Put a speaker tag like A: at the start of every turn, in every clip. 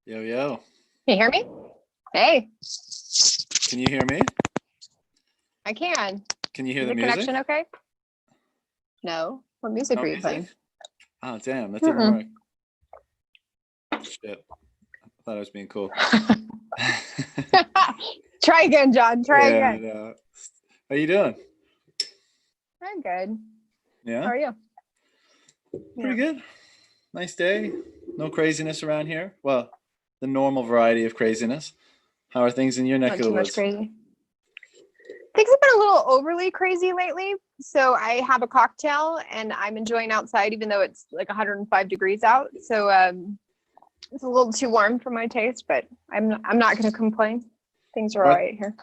A: Yo, yo.
B: Can you hear me? Hey,
A: Can you hear me?
B: I can.
A: Can you hear
B: Is
A: the
B: the
A: music?
B: connection okay? No. What music
A: No
B: are you
A: music?
B: playing?
A: Oh, damn, that didn't
B: Mm-mm.
A: work. Shit. I thought I was being cool.
B: Try again, John. Try
A: Yeah, I
B: again.
A: know. How you doing?
B: I'm good. How
A: Yeah,
B: are you?
A: pretty
B: Yeah.
A: good. Nice day. No craziness around here. Well, the normal variety of craziness. How are things in your neck
B: Not
A: of the
B: too much
A: woods?
B: crazy. Things have been a little overly crazy lately. So I have a cocktail and I'm enjoying outside, even though it's like 105 degrees out. So it's a little too warm for my taste, but I'm not going to complain. Things are all
A: What
B: right here.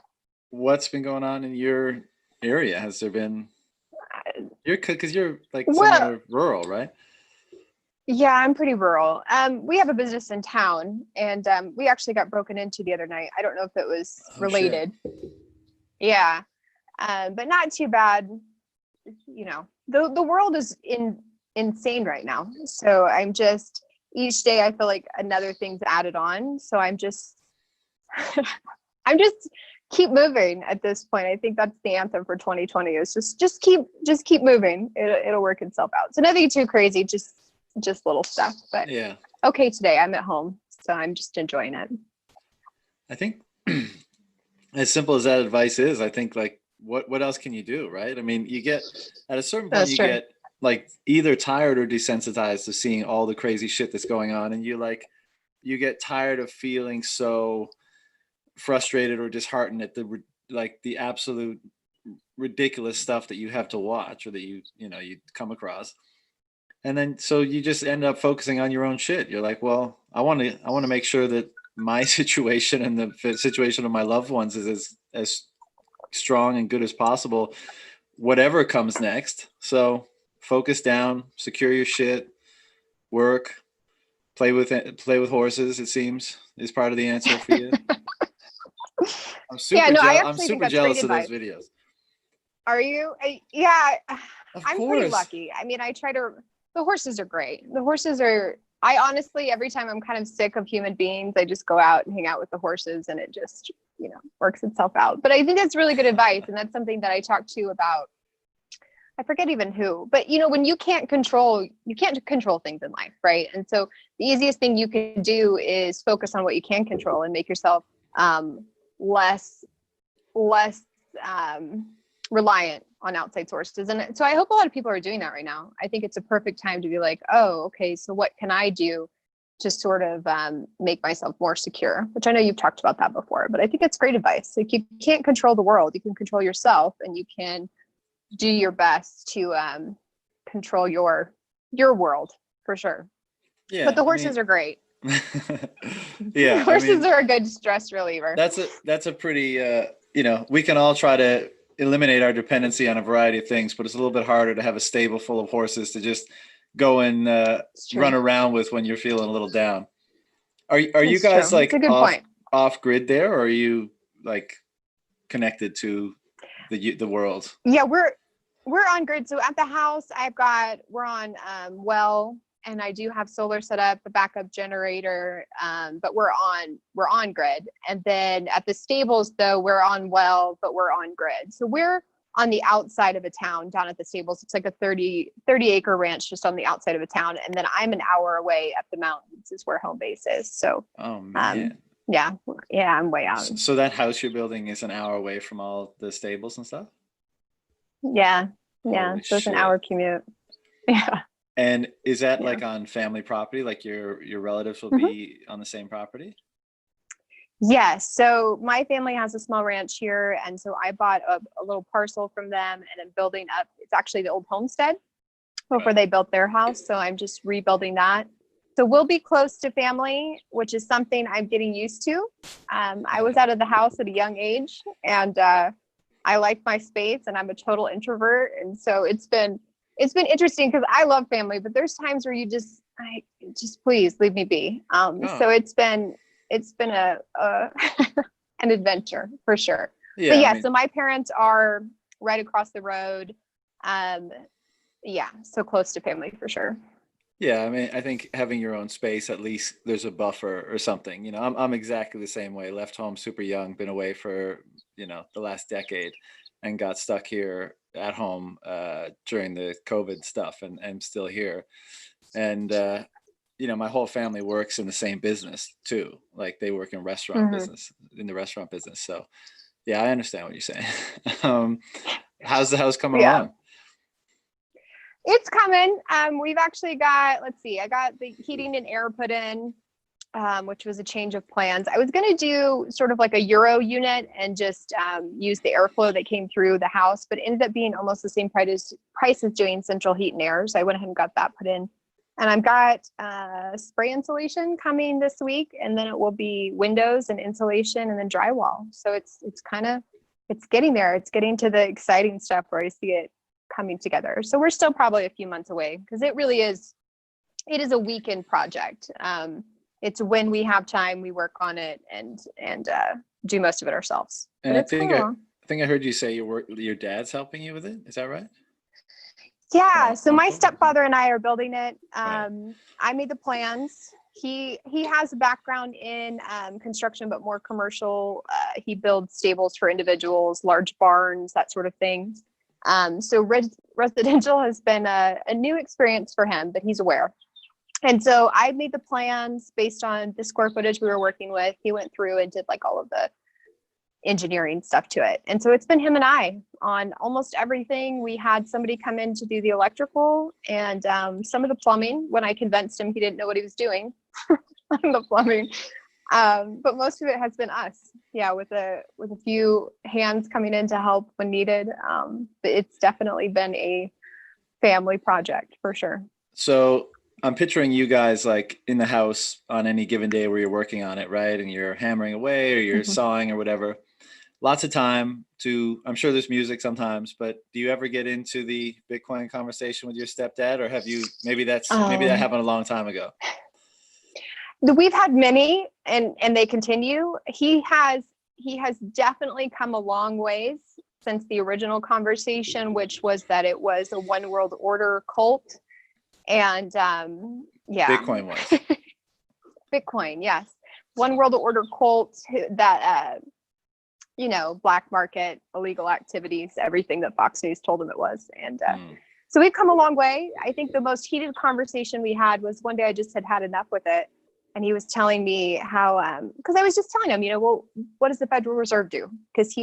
A: what's been going on in your area? Has there been you're because you're like
B: Well,
A: somewhere rural, right?
B: yeah, I'm pretty rural. We have a business in town, and we actually got broken into the other night. I don't know if it was
A: Oh shit.
B: related. Yeah, but not too bad. The world is insane right now. So I'm just each day I feel like another thing's added on. So I'm just I'm just keep moving at this point. I think that's the anthem for 2020 is just keep moving. It'll work itself out. So nothing too crazy, just little stuff. But
A: Yeah.
B: okay, today I'm at home, so I'm just enjoying it.
A: I think as simple as that advice is, I think like what else can you do, right? I mean, you get at a certain point
B: That's
A: you
B: true.
A: get like either tired or desensitized to seeing all the crazy shit that's going on, and you get tired of feeling so frustrated or disheartened at like the absolute ridiculous stuff that you have to watch or that you come across. And then so you just end up focusing on your own shit. You're like, well, I want to make sure that my situation and the situation of my loved ones is as strong and good as possible, whatever comes next. So focus down, secure your shit, work, play with horses. It seems is part of the answer for you.
B: Yeah, no, I
A: I'm
B: actually think
A: super
B: that's great
A: jealous of those
B: advice.
A: videos.
B: Are you? Yeah,
A: Of
B: I'm pretty
A: course.
B: lucky. I mean, I try to. The horses are great. The horses are. I honestly, every time I'm kind of sick of human beings, I just go out and hang out with the horses, and it just works itself out. But I think that's really good advice, and that's something that I talk to about. I forget even who, but when you can't control things in life, right? And so the easiest thing you can do is focus on what you can control and make yourself um, less less um, reliant on outside sources. And so I hope a lot of people are doing that right now. I think it's a perfect time to be like, oh, okay, so what can I do to sort of make myself more secure? Which I know you've talked about that before, but I think it's great advice. Like you can't control the world, you can control yourself, and you can do your best to control your world for sure. But
A: Yeah,
B: the
A: I mean,
B: horses are great.
A: yeah, I
B: Horses
A: mean,
B: are a good stress reliever.
A: that's a pretty we can all try to eliminate our dependency on a variety of things, but it's a little bit harder to have a stable full of horses to just go and
B: It's
A: run
B: true.
A: around with when you're feeling a little down. Are you
B: It's
A: guys
B: true. It's a
A: like
B: good point.
A: off grid there, or are you like connected to the world?
B: Yeah, we're on grid. So at the house, we're on well, and I do have solar set up, a backup generator, but we're on grid. And then at the stables, though, we're on well, but we're on grid. So we're on the outside of a town down at the stables. It's like a 30 acre ranch just on the outside of a town. And then I'm an hour away up the mountains is where home base is. So
A: Oh
B: um
A: man.
B: yeah, yeah, I'm way out.
A: So that house you're building is an hour away from all the stables and stuff?
B: Yeah, yeah.
A: Holy
B: So it's an hour
A: shit.
B: commute. Yeah.
A: And is that
B: Yeah.
A: like on family property? Like your relatives will
B: Mhm.
A: be on the same property?
B: Yes. So my family has a small ranch here. And so I bought a little parcel from them and I'm building up. It's actually the old homestead before
A: Right.
B: they built their house. So I'm just rebuilding that. So we'll be close to family, which is something I'm getting used to. I was out of the house at a young age and I like my space and I'm a total introvert. And so it's been interesting because I love family, but there's times where I just please leave me be. So
A: Oh,
B: it's been a an adventure for sure. But
A: yeah. I
B: yeah,
A: mean,
B: so my parents are right across the road. Um, yeah, so close to family for sure.
A: Yeah, I mean, I think having your own space, at least there's a buffer or something. I'm exactly the same way. Left home super young, been away for, the last decade, and got stuck here at home during the COVID stuff, and still here. And my whole family works in the same business too. Like they work
B: Mhm.
A: in the restaurant business. So yeah, I understand what you're saying. um, how's the house coming
B: Yeah.
A: along?
B: It's coming. We've actually got, let's see, I got the heating and air put in, which was a change of plans. I was going to do sort of like a Euro unit and just use the airflow that came through the house, but it ended up being almost the same price as doing central heat and air. So I went ahead and got that put in. And I've got spray insulation coming this week, and then it will be windows and insulation and then drywall. So it's getting there. It's getting to the exciting stuff where I see it coming together. So we're still probably a few months away because it is a weekend project. It's when we have time, we work on it and do most of it ourselves.
A: And
B: But it's coming along.
A: I think I heard you say your dad's helping you with it. Is that right?
B: Yeah.
A: Your
B: So my
A: uncle?
B: stepfather and I are building it.
A: Right.
B: I made the plans. He has a background in construction, but more commercial. He builds stables for individuals, large barns, that sort of thing. So residential has been a new experience for him, but he's aware. And so I made the plans based on the square footage we were working with. He went through and did like all of the engineering stuff to it. And so it's been him and I on almost everything. We had somebody come in to do the electrical and some of the plumbing when I convinced him he didn't know what he was doing on the plumbing. But most of it has been us. Yeah, with a few hands coming in to help when needed. But it's definitely been a family project for sure.
A: So I'm picturing you guys like in the house on any given day where you're working on it, right? And you're hammering away or you're
B: Mhm.
A: sawing or whatever. Lots of time to, I'm sure there's music sometimes, but do you ever get into the Bitcoin conversation with your stepdad, or have you, maybe that
B: Um,
A: happened a long time ago?
B: we've had many and they continue. He has definitely come a long ways since the original conversation, which was that it was a one world order cult. And yeah,
A: Bitcoin was.
B: Bitcoin, yes. One world order cult that black market, illegal activities, everything that Fox News told him it was. And
A: Hmm.
B: so we've come a long way. I think the most heated conversation we had was one day I just had enough with it. And he was telling me how, because I was just telling him, well, what does the Federal Reserve do? Because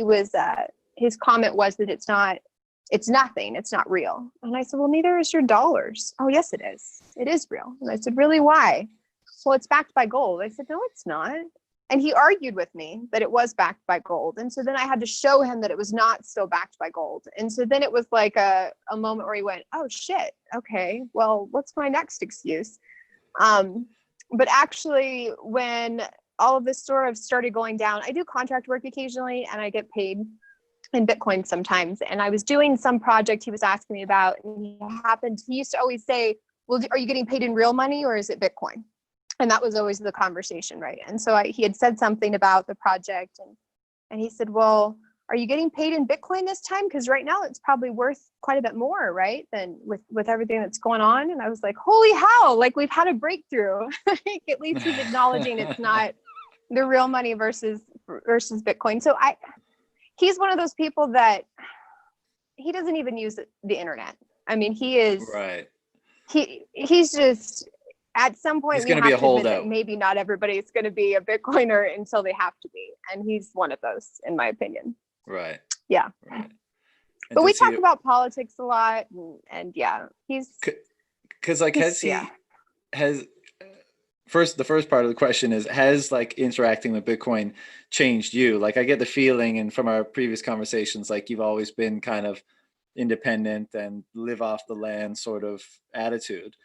B: his comment was that it's nothing, it's not real. And I said, well, neither is your dollars. Oh, yes, it is. It is real. And I said, really, why? Well, it's backed by gold. I said, no, it's not. And he argued with me that it was backed by gold. And so then I had to show him that it was not still backed by gold. And so then it was like a moment where he went, oh, shit. Okay, well, what's my next excuse? But actually, when all of this sort of started going down, I do contract work occasionally and I get paid in Bitcoin sometimes. And I was doing some project he was asking me about, and he used to always say, well, are you getting paid in real money or is it Bitcoin? And that was always the conversation, right? And so he had said something about the project, and he said, well, are you getting paid in Bitcoin this time? Because right now it's probably worth quite a bit more, right? Than with everything that's going on. And I was like, holy hell, like we've had a breakthrough. Like, at least he's acknowledging it's not the real money versus Bitcoin. So he's one of those people that he doesn't even use the internet. I mean,
A: Right.
B: he's just, at some point
A: He's
B: we
A: going to be
B: have
A: a
B: to admit that
A: holdout.
B: maybe not everybody is going to be a Bitcoiner until they have to be. And he's one of those, in my opinion.
A: Right.
B: Yeah.
A: Right. And
B: But we
A: does he,
B: talk about politics a lot. And yeah,
A: because like,
B: yeah.
A: has the first part of the question is, has like interacting with Bitcoin changed you? Like I get the feeling, and from our previous conversations, like you've always been kind of independent and live off the land sort of attitude.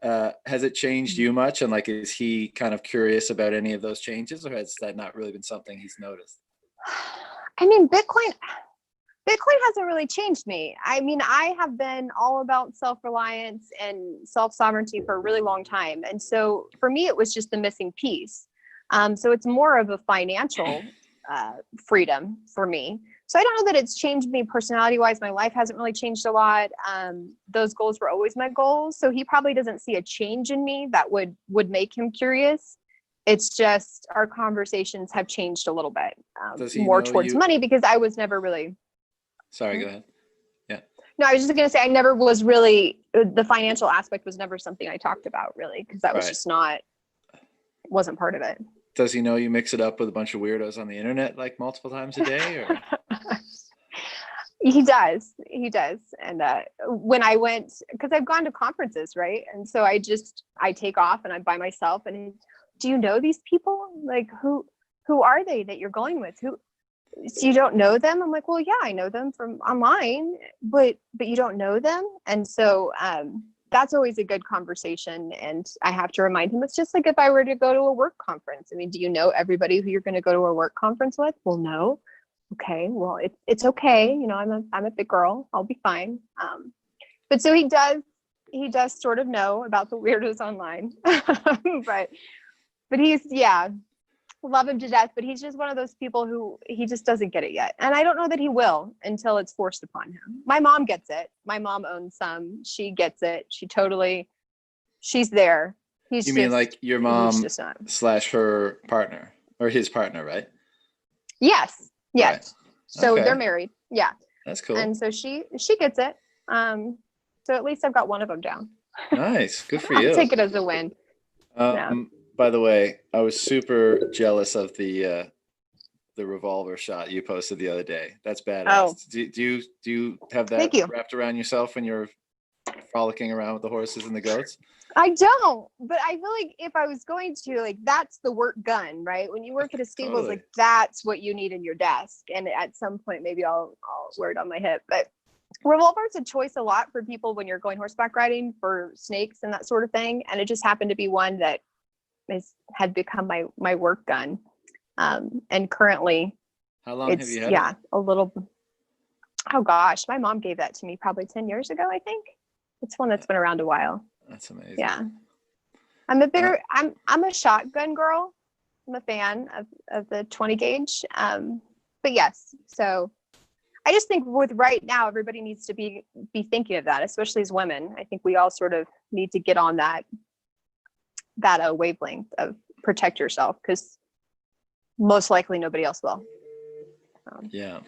A: Has it changed you much? And like, is he kind of curious about any of those changes, or has that not really been something he's noticed?
B: I mean, Bitcoin hasn't really changed me. I mean, I have been all about self-reliance and self-sovereignty for a really long time. And so for me, it was just the missing piece. So it's more of a financial freedom for me. So I don't know that it's changed me personality wise. My life hasn't really changed a lot. Those goals were always my goals. So he probably doesn't see a change in me that would make him curious. It's just our conversations have changed a little bit, more towards money, because I was never really.
A: Sorry, go ahead. Yeah.
B: No, I was just going to say, I never was really, the financial aspect was never something I talked about really, because that was just wasn't part of it.
A: Does he know you mix it up with a bunch of weirdos on the internet like multiple times a day? Or?
B: He does. And when I went, because I've gone to conferences, right? And so I take off and I'm by myself, and do you know these people? Like, who are they that you're going with? So you don't know them? I'm like, well, yeah, I know them from online, but you don't know them. And so that's always a good conversation. And I have to remind him, it's just like if I were to go to a work conference. I mean, do you know everybody who you're going to go to a work conference with? Well, no. Okay, well, it's okay. You know, I'm a big girl. I'll be fine. But so he does sort of know about the weirdos online, but he's, love him to death, but he's just one of those people who he just doesn't get it yet. And I don't know that he will until it's forced upon him. My mom gets it. My mom owns some. She gets it. She's there.
A: You mean like your mom / her partner or his partner, right?
B: Yes.
A: Right.
B: So
A: okay.
B: They're married. Yeah.
A: That's cool.
B: And so she gets it. So at least I've got one of them down.
A: Nice. Good for you.
B: I'll take it as a win.
A: By the way, I was super jealous of the revolver shot you posted the other day. That's badass. Oh. Do you have that wrapped around yourself when you're frolicking around with the horses and the goats?
B: I don't, but I feel like if I was going to, like, that's the work gun, right? When you work at a stable, totally. Like, that's what you need in your desk. And at some point, maybe I'll wear it on my hip. But revolver's a choice a lot for people when you're going horseback riding for snakes and that sort of thing. And it just happened to be one that had become my work gun. And currently,
A: how long have you had it?
B: A little. Oh gosh, my mom gave that to me probably 10 years ago, I think. It's one that's been around a while.
A: That's amazing.
B: Yeah. I'm a shotgun girl. I'm a fan of the 20 gauge. But yes, so I just think with right now, everybody needs to be thinking of that, especially as women. I think we all sort of need to get on that wavelength of protect yourself, because most likely nobody else will.
A: Yeah.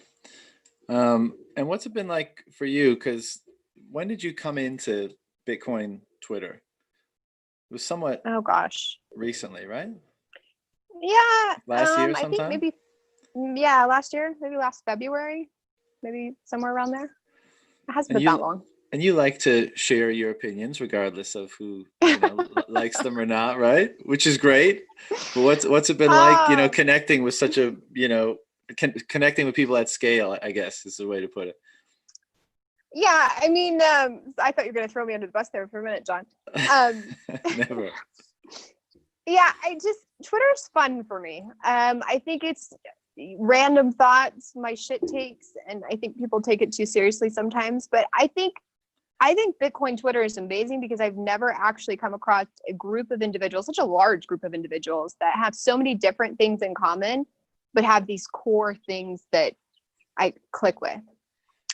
A: And what's it been like for you? Because when did you come into Bitcoin Twitter? It was somewhat recently, right?
B: Yeah.
A: Last year sometime?
B: I think last year, maybe last February, maybe somewhere around there. It hasn't been that long.
A: And you like to share your opinions regardless of who likes them or not, right? Which is great. But what's it been like, connecting with such a, connecting with people at scale, I guess is the way to put it.
B: Yeah, I mean, I thought you were going to throw me under the bus there for a minute, John.
A: Never.
B: Yeah, Twitter's fun for me. I think it's random thoughts, my shit takes, and I think people take it too seriously sometimes. But I think Bitcoin Twitter is amazing because I've never actually come across a group of individuals, such a large group of individuals that have so many different things in common, but have these core things that I click with.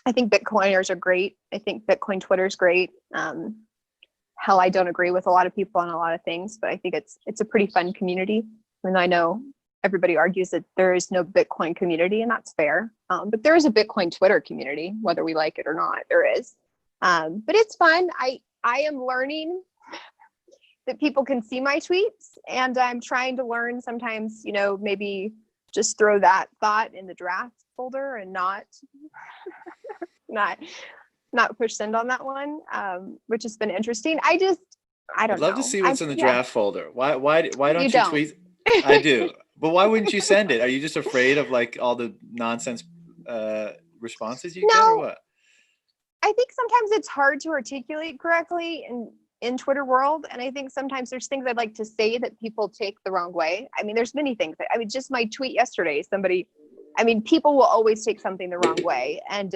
B: I think Bitcoiners are great. I think Bitcoin Twitter is great. Hell, I don't agree with a lot of people on a lot of things, but I think it's a pretty fun community. And I know everybody argues that there is no Bitcoin community, and that's fair. But there is a Bitcoin Twitter community, whether we like it or not, there is. But it's fun. I am learning that people can see my tweets, and I'm trying to learn sometimes, maybe just throw that thought in the draft folder and not push send on that one, which has been interesting. I don't know.
A: I'd love to see what's in the draft folder. Why don't you tweet? I do. But why wouldn't you send it? Are you just afraid of like all the nonsense responses you get, or what?
B: I think sometimes it's hard to articulate correctly in Twitter world. And I think sometimes there's things I'd like to say that people take the wrong way. I mean, there's many things. Just my tweet yesterday, people will always take something the wrong way. And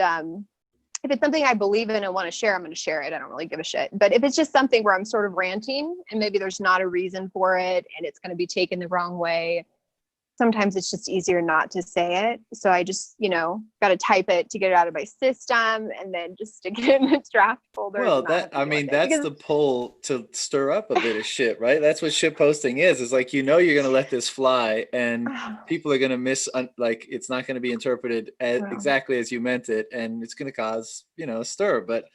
B: if it's something I believe in and want to share, I'm going to share it. I don't really give a shit. But if it's just something where I'm sort of ranting and maybe there's not a reason for it and it's going to be taken the wrong way, sometimes it's just easier not to say it. So I just, got to type it to get it out of my system and then just stick it in its draft folder.
A: Well, that's the pull to stir up a bit of shit, right? That's what shit posting is. It's like, you're going to let this fly and people are going to like, it's not going to be interpreted exactly as you meant it. And it's going to cause, a stir. But,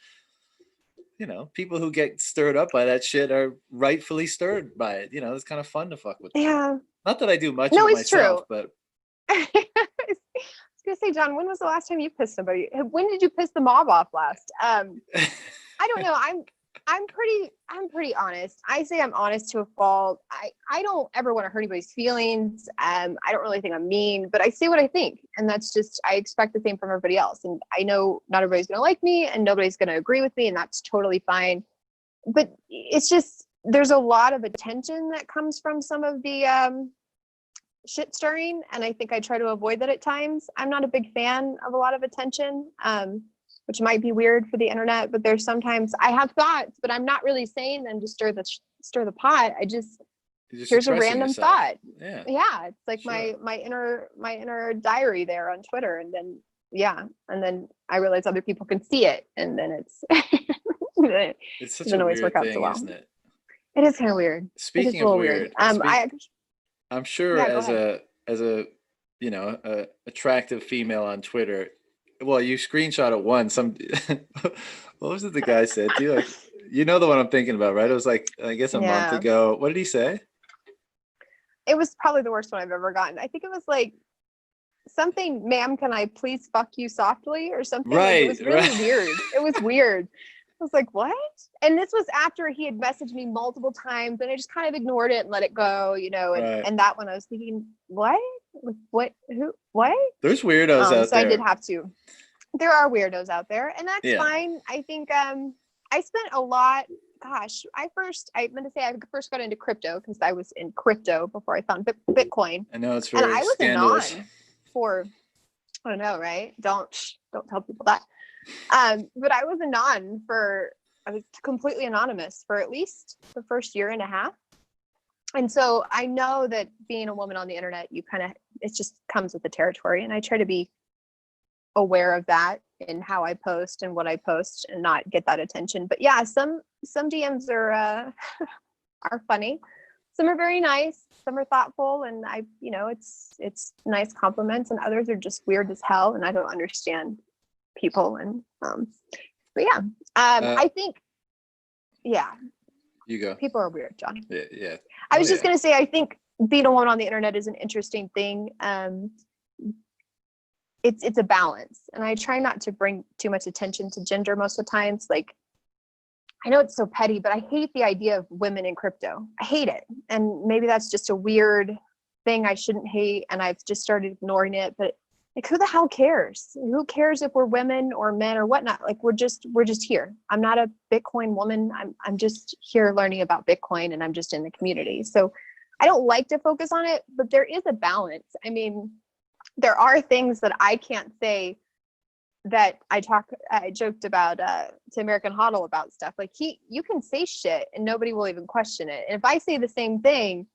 A: people who get stirred up by that shit are rightfully stirred by it. It's kind of fun to fuck with them.
B: Yeah.
A: Not that I do much
B: No,
A: of it
B: it's
A: myself,
B: true.
A: but.
B: I was gonna say, John, when was the last time you pissed somebody? When did you piss the mob off last? I don't know. I'm pretty honest. I say I'm honest to a fault. I don't ever want to hurt anybody's feelings. I don't really think I'm mean, but I say what I think. And that's just, I expect the same from everybody else. And I know not everybody's going to like me and nobody's going to agree with me, and that's totally fine. But it's just, there's a lot of attention that comes from some of the shit stirring. And I think I try to avoid that at times. I'm not a big fan of a lot of attention. Which might be weird for the internet, but there's sometimes I have thoughts, but I'm not really saying them to stir the pot. Here's a random thought. Yeah. It's like sure. my inner diary there on Twitter. And then I realize other people can see it. And then it's
A: such a weird
B: work
A: thing,
B: out so well.
A: Isn't it?
B: It is kind of weird.
A: Speaking of weird, I'm sure as a attractive female on Twitter, well, you screenshotted one. What was it the guy said to you? You know the one I'm thinking about, right? It was like, I guess a month ago. What did he say?
B: It was probably the worst one I've ever gotten. I think it was like something, ma'am, can I please fuck you softly or something?
A: Right.
B: Like, it was really weird. It was weird. I was like, what? And this was after he had messaged me multiple times and I just kind of ignored it and let it go, and that one I was thinking, what? What? Who? What?
A: There's weirdos out there.
B: So I did have to. There are weirdos out there, and that's fine. I think I spent a lot. Gosh, I first got into crypto because I was in crypto before I found Bitcoin.
A: I know it's very
B: and I was
A: scandalous.
B: Anon for, I don't know, right? Don't tell people that. But I was Anon I was completely anonymous for at least the first year and a half. And so I know that being a woman on the internet, it just comes with the territory. And I try to be aware of that in how I post and what I post and not get that attention. But yeah, some DMs are funny. Some are very nice. Some are thoughtful. And it's nice compliments, and others are just weird as hell. And I don't understand people. And, but yeah, I think,
A: You go.
B: People are weird, John.
A: Yeah.
B: I was just going to say, I think being a woman on the internet is an interesting thing. It's a balance, and I try not to bring too much attention to gender most of the times. Like, I know it's so petty, but I hate the idea of women in crypto. I hate it. And maybe that's just a weird thing I shouldn't hate. And I've just started ignoring it, but like, who the hell cares? Who cares if we're women or men or whatnot? Like, we're just here. I'm not a Bitcoin woman. I'm just here learning about Bitcoin, and I'm just in the community. So I don't like to focus on it, but there is a balance. I mean, there are things that I can't say that I joked about to American Hodl about stuff. Like, you can say shit and nobody will even question it. And if I say the same thing,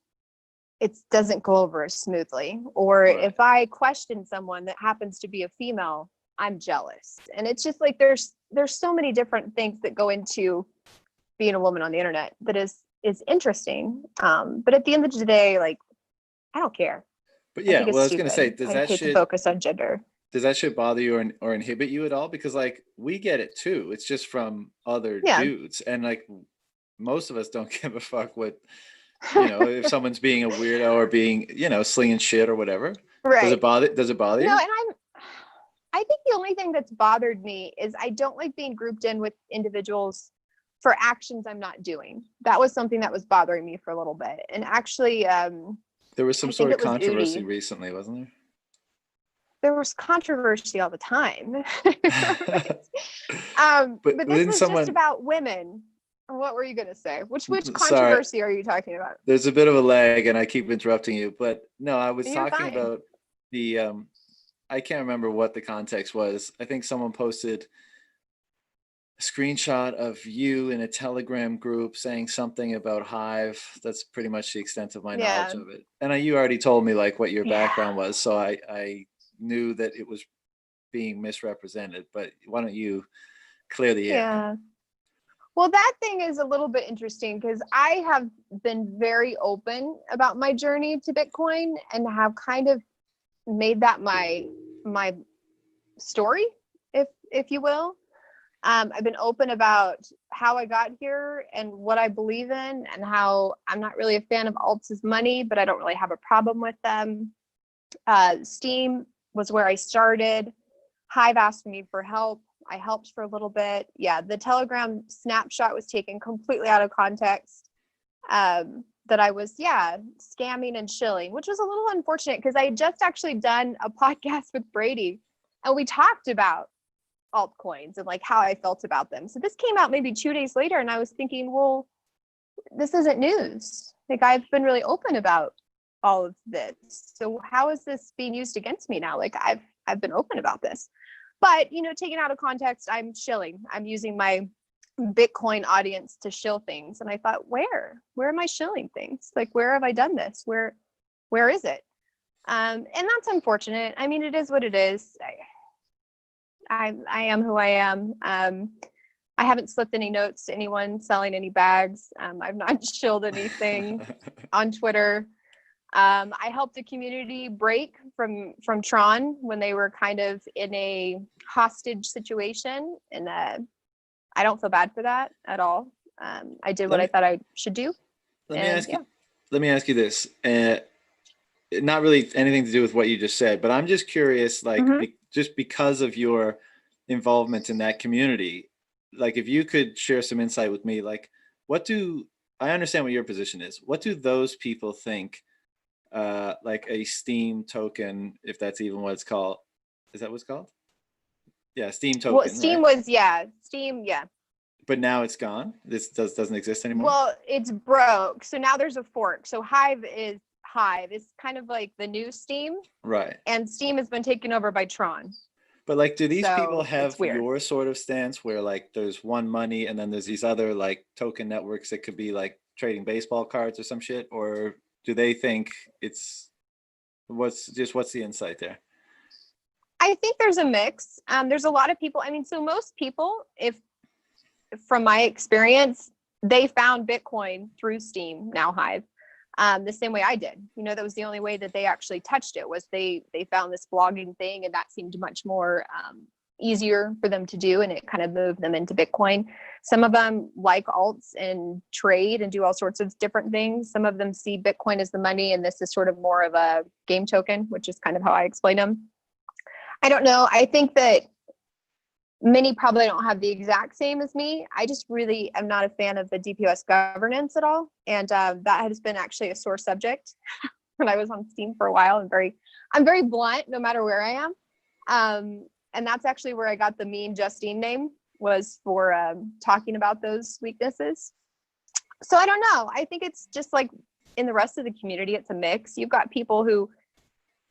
B: it doesn't go over as smoothly. Or right. If I question someone that happens to be a female, I'm jealous. And it's just like, there's so many different things that go into being a woman on the internet that is interesting. But at the end of the day, like, I don't care.
A: But yeah, well, I was going to say, does that shit
B: focus on gender?
A: Does that shit bother you or inhibit you at all? Because like, we get it too. It's just from other dudes. And like, most of us don't give a fuck what, if someone's being a weirdo or being, slinging shit or whatever. Right. Does it bother you?
B: No, and I think the only thing that's bothered me is I don't like being grouped in with individuals for actions I'm not doing. That was something that was bothering me for a little bit. And actually,
A: there was some sort of controversy recently, wasn't there?
B: There was controversy all the time. But this was just about women. What were you going to say? Which controversy are you talking about?
A: There's a bit of a lag and I keep interrupting you, but no, I was talking about the, I can't remember what the context was. I think someone posted screenshot of you in a Telegram group saying something about Hive. That's pretty much the extent of my knowledge
B: Yeah.
A: of it. And you already told me like what your
B: Yeah.
A: background was, so I knew that it was being misrepresented. But why don't you clear the air?
B: Yeah. Well, that thing is a little bit interesting because I have been very open about my journey to Bitcoin and have kind of made that my story, if you will. I've been open about how I got here and what I believe in, and how I'm not really a fan of alts as money, but I don't really have a problem with them. Steam was where I started. Hive asked me for help. I helped for a little bit. Yeah, the Telegram snapshot was taken completely out of context. That I was, scamming and shilling, which was a little unfortunate because I had just actually done a podcast with Brady and we talked about altcoins and like how I felt about them. So this came out maybe 2 days later and I was thinking, well, this isn't news. Like I've been really open about all of this. So how is this being used against me now? Like I've been open about this. But, taken out of context, I'm shilling. I'm using my Bitcoin audience to shill things. And I thought, where am I shilling things? Like, where have I done this? Where is it? And that's unfortunate. I mean, it is what it is. I am who I am. I haven't slipped any notes to anyone selling any bags. I've not shilled anything on Twitter. I helped a community break from Tron when they were kind of in a hostage situation, and I don't feel bad for that at all. I did what I thought I should do.
A: Let me ask you this. Not really anything to do with what you just said, but I'm just curious, like, just because of your involvement in that community, like, if you could share some insight with me, like, I understand what your position is. What do those people think, like a Steam token, if that's even what it's called? Is that what it's called? Yeah, Steam token.
B: Well, Steam
A: right?
B: was, Steam, yeah.
A: But now it's gone. This doesn't exist anymore.
B: Well, it's broke. So now there's a fork. So Hive is kind of like the new Steam.
A: Right.
B: And Steam has been taken over by Tron.
A: But like, do these people
B: So
A: have
B: it's weird.
A: your sort of stance where like there's one money and then there's these other like token networks that could be like trading baseball cards or some shit? Or do they think what's the insight there?
B: I think there's a mix. There's a lot of people. I mean, so most people, if from my experience, they found Bitcoin through Steam, now Hive, the same way I did. That was the only way that they actually touched it, was they found this blogging thing, and that seemed much more easier for them to do, and it kind of moved them into Bitcoin. Some of them like alts and trade and do all sorts of different things. Some of them see Bitcoin as the money, and this is sort of more of a game token, which is kind of how I explain them. I don't know. I think that many probably don't have the exact same as me. I just really am not a fan of the DPoS governance at all. And that has been actually a sore subject when I was on Steam for a while. I'm very blunt no matter where I am. And that's actually where I got the Mean Justine name, was for talking about those weaknesses. So I don't know. I think it's just like in the rest of the community, it's a mix. You've got people who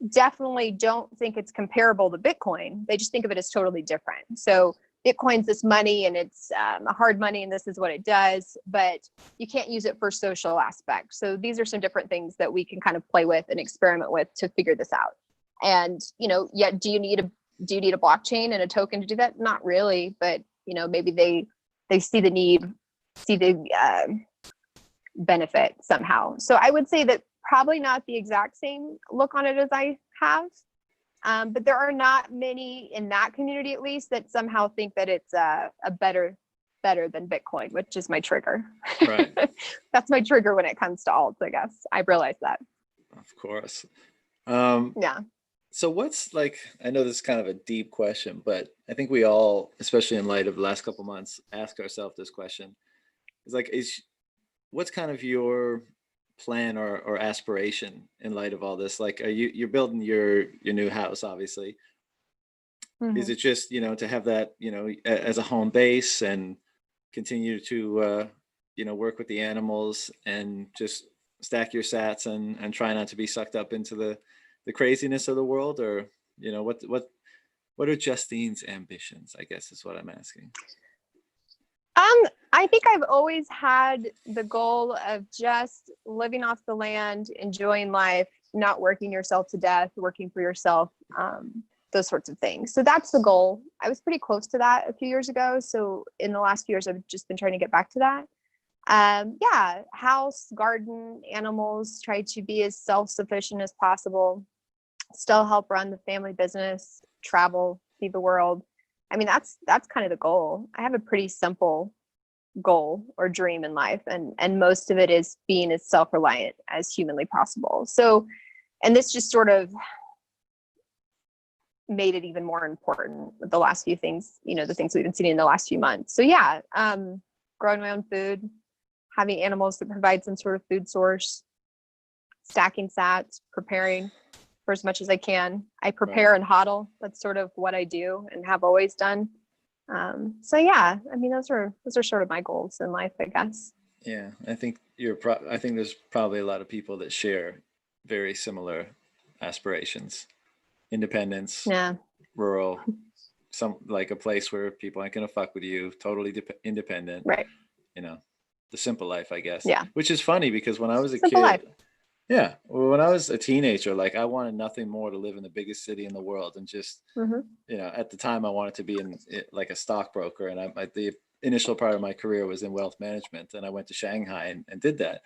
B: definitely don't think it's comparable to Bitcoin. They just think of it as totally different. So Bitcoin's this money and it's a hard money and this is what it does, but you can't use it for social aspects. So these are some different things that we can kind of play with and experiment with to figure this out. And, do you need a blockchain and a token to do that? Not really, but maybe they see the need, see the benefit somehow. So I would say that probably not the exact same look on it as I have. But there are not many in that community, at least, that somehow think that it's a better than Bitcoin, which is my trigger.
A: Right.
B: That's my trigger when it comes to alts, I guess. I realize that.
A: Of course.
B: Yeah.
A: So what's like, I know this is kind of a deep question, but I think we all, especially in light of the last couple of months, ask ourselves this question. It's like, what's kind of your plan or aspiration in light of all this? Like, you're building your new house, obviously. Mm-hmm. Is it just to have that as a home base and continue to work with the animals and just stack your sats and try not to be sucked up into the craziness of the world? Or what are Justine's ambitions, I guess, is what I'm asking.
B: I think I've always had the goal of just living off the land, enjoying life, not working yourself to death, working for yourself, those sorts of things. So that's the goal. I was pretty close to that a few years ago. So in the last few years, I've just been trying to get back to that. Yeah, house, garden, animals, try to be as self-sufficient as possible, still help run the family business, travel, see the world. I mean, that's kind of the goal. I have a pretty simple goal or dream in life, and most of it is being as self-reliant as humanly possible. So, and this just sort of made it even more important with the last few things, the things we've been seeing in the last few months. So yeah, growing my own food, having animals that provide some sort of food source, stacking sats, preparing for as much as I can. I prepare and hodl. That's sort of what I do and have always done. So yeah, I mean, those are sort of my goals in life, I guess.
A: Yeah, I think I think there's probably a lot of people that share very similar aspirations. Independence,
B: Yeah.
A: rural, some like a place where people aren't gonna fuck with you, totally independent.
B: Right.
A: You know, the simple life, I guess.
B: Yeah.
A: Which is funny because when I was a
B: Simple
A: kid,
B: life.
A: yeah, well, when I was a teenager, like I wanted nothing more to live in the biggest city in the world, and just at the time I wanted to be in like a stockbroker, and the initial part of my career was in wealth management, and I went to Shanghai and did that,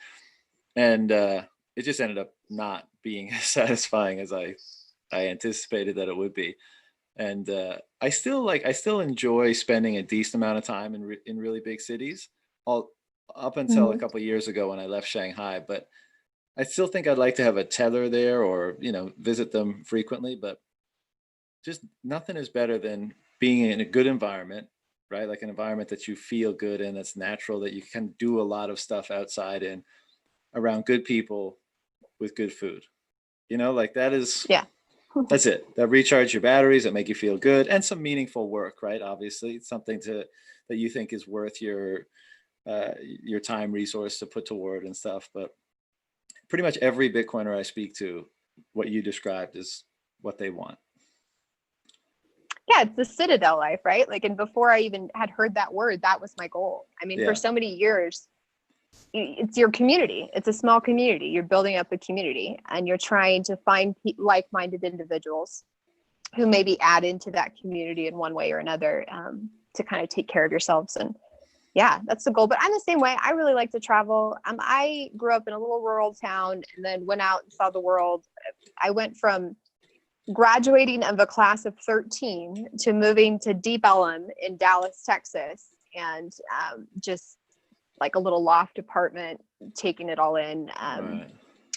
A: and it just ended up not being as satisfying as I anticipated that it would be. And I still enjoy spending a decent amount of time in really big cities, all up until a
B: Mm-hmm.
A: couple of years ago when I left Shanghai. But I still think I'd like to have a tether there, or visit them frequently. But just nothing is better than being in a good environment, right? Like an environment that you feel good in, that's natural, that you can do a lot of stuff outside in, around good people with good food. Like that is
B: Yeah.
A: that's it. That recharge your batteries, that make you feel good, and some meaningful work, right? Obviously, it's something that you think is worth your time, resource to put toward and stuff. But pretty much every Bitcoiner I speak to, what you described is what they want.
B: Yeah, it's the citadel life, right? Like, and before I even had heard that word, that was my goal. I mean, for
A: Yeah,
B: so many years, it's your community. It's a small community. You're building up a community, and you're trying to find like-minded individuals who maybe add into that community in one way or another, to kind of take care of yourselves. And yeah, that's the goal. But I'm the same way. I really like to travel. I grew up in a little rural town and then went out and saw the world. I went from graduating of a class of 13 to moving to Deep Ellum in Dallas, Texas, and just like a little loft apartment, taking it all in.
A: right.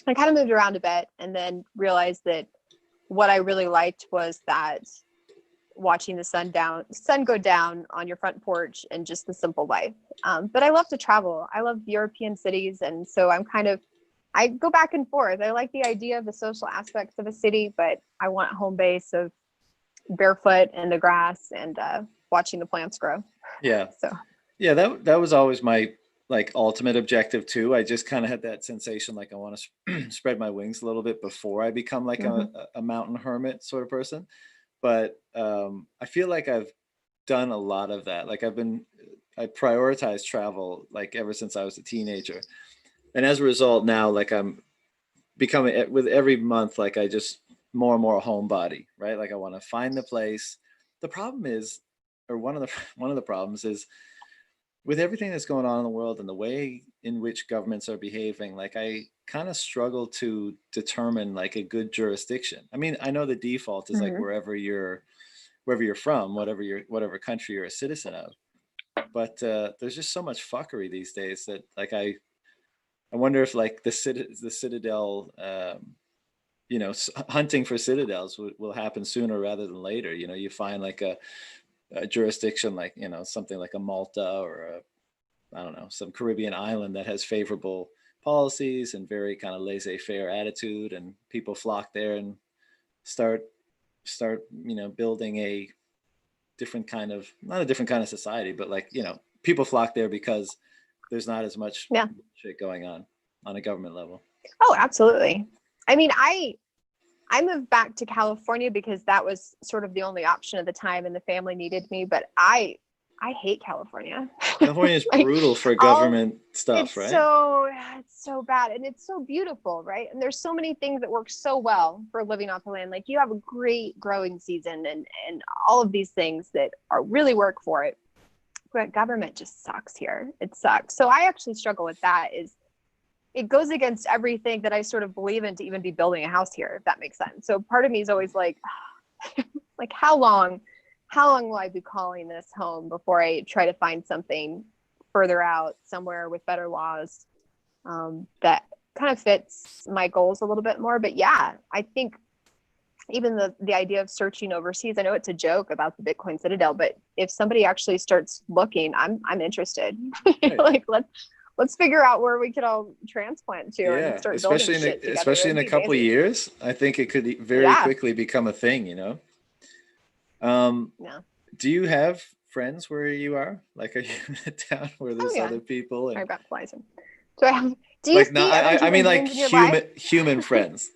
B: I kind of moved around a bit and then realized that what I really liked was that watching the sun go down on your front porch, and just the simple life. But I love to travel. I love European cities. And so I go back and forth. I like the idea of the social aspects of a city, but I want home base of barefoot in the grass and watching the plants grow.
A: Yeah,
B: So
A: yeah. That was always my like ultimate objective too. I just kind of had that sensation like I want to spread my wings a little bit before I become like a mountain hermit sort of person. But I feel like I've done a lot of that. Like I prioritize travel like ever since I was a teenager, and as a result now, like I'm becoming, with every month, like I just more and more a homebody, right? Like I want to find the place. The problem is, or one of the one of the problems is, with everything that's going on in the world and the way in which governments are behaving, like I kind of struggle to determine like a good jurisdiction. I mean, I know the default is like wherever you're from, whatever country you're a citizen of. But there's just so much fuckery these days that like I wonder if like the citadel, hunting for citadels will happen sooner rather than later. You find like a jurisdiction like something like a Malta, or I don't know, some Caribbean island that has favorable policies and very kind of laissez-faire attitude, and people flock there and start building a different kind of, not a different kind of society, but like people flock there because there's not as much
B: yeah.
A: shit going on a government level.
B: Oh, absolutely. I mean, I moved back to California because that was sort of the only option at the time, and the family needed me. But I I hate California.
A: California is
B: Like,
A: brutal for government stuff, right?
B: it's so bad, and it's so beautiful, right? And there's so many things that work so well for living off the land. Like, you have a great growing season and all of these things that are really work for it. But government just sucks here. It sucks. So I actually struggle with that. Is it goes against everything that I sort of believe in to even be building a house here, if that makes sense. So part of me is always like, like, how long will I be calling this home before I try to find something further out somewhere with better laws that kind of fits my goals a little bit more? But yeah, I think even the idea of searching overseas, I know it's a joke about the Bitcoin Citadel, but if somebody actually starts looking, I'm interested.
A: Right.
B: Like, let's figure out where we could all transplant to and start building shit together.
A: Especially in a couple of years, I think it could very quickly become a thing, you know?
B: Yeah.
A: Do you have friends where you are? Like, are you in a town where there's other people? And...
B: I've got flies. Do I have, do you
A: like,
B: see
A: no, I mean, like, human friends.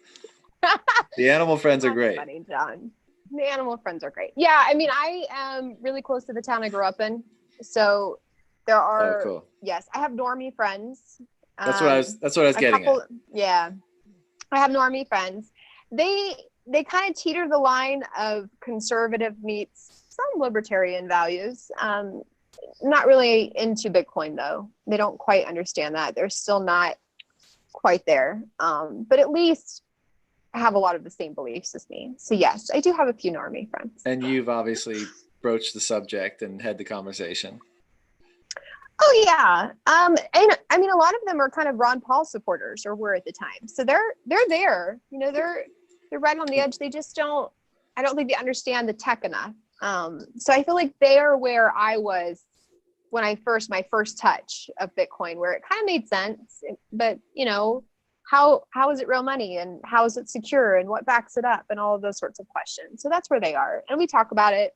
A: The animal friends are great.
B: Funny, John. The animal friends are great. Yeah, I mean, I am really close to the town I grew up in. So there are,
A: cool.
B: Yes, I have normie friends.
A: That's what I was getting at.
B: Yeah. I have normie friends. They kind of teeter the line of conservative meets some libertarian values. Not really into Bitcoin though. They don't quite understand that. They're still not quite there. But at least have a lot of the same beliefs as me. So yes, I do have a few normie friends.
A: And you've obviously broached the subject and had the conversation.
B: Oh yeah. And I mean, a lot of them are kind of Ron Paul supporters, or were at the time. So they're there, you know, they're right on the edge. They just I don't think they understand the tech enough. So I feel like they are where I was when my first touch of Bitcoin, where it kind of made sense, but you know, how is it real money, and how is it secure, and what backs it up, and all of those sorts of questions. So that's where they are. And we talk about it,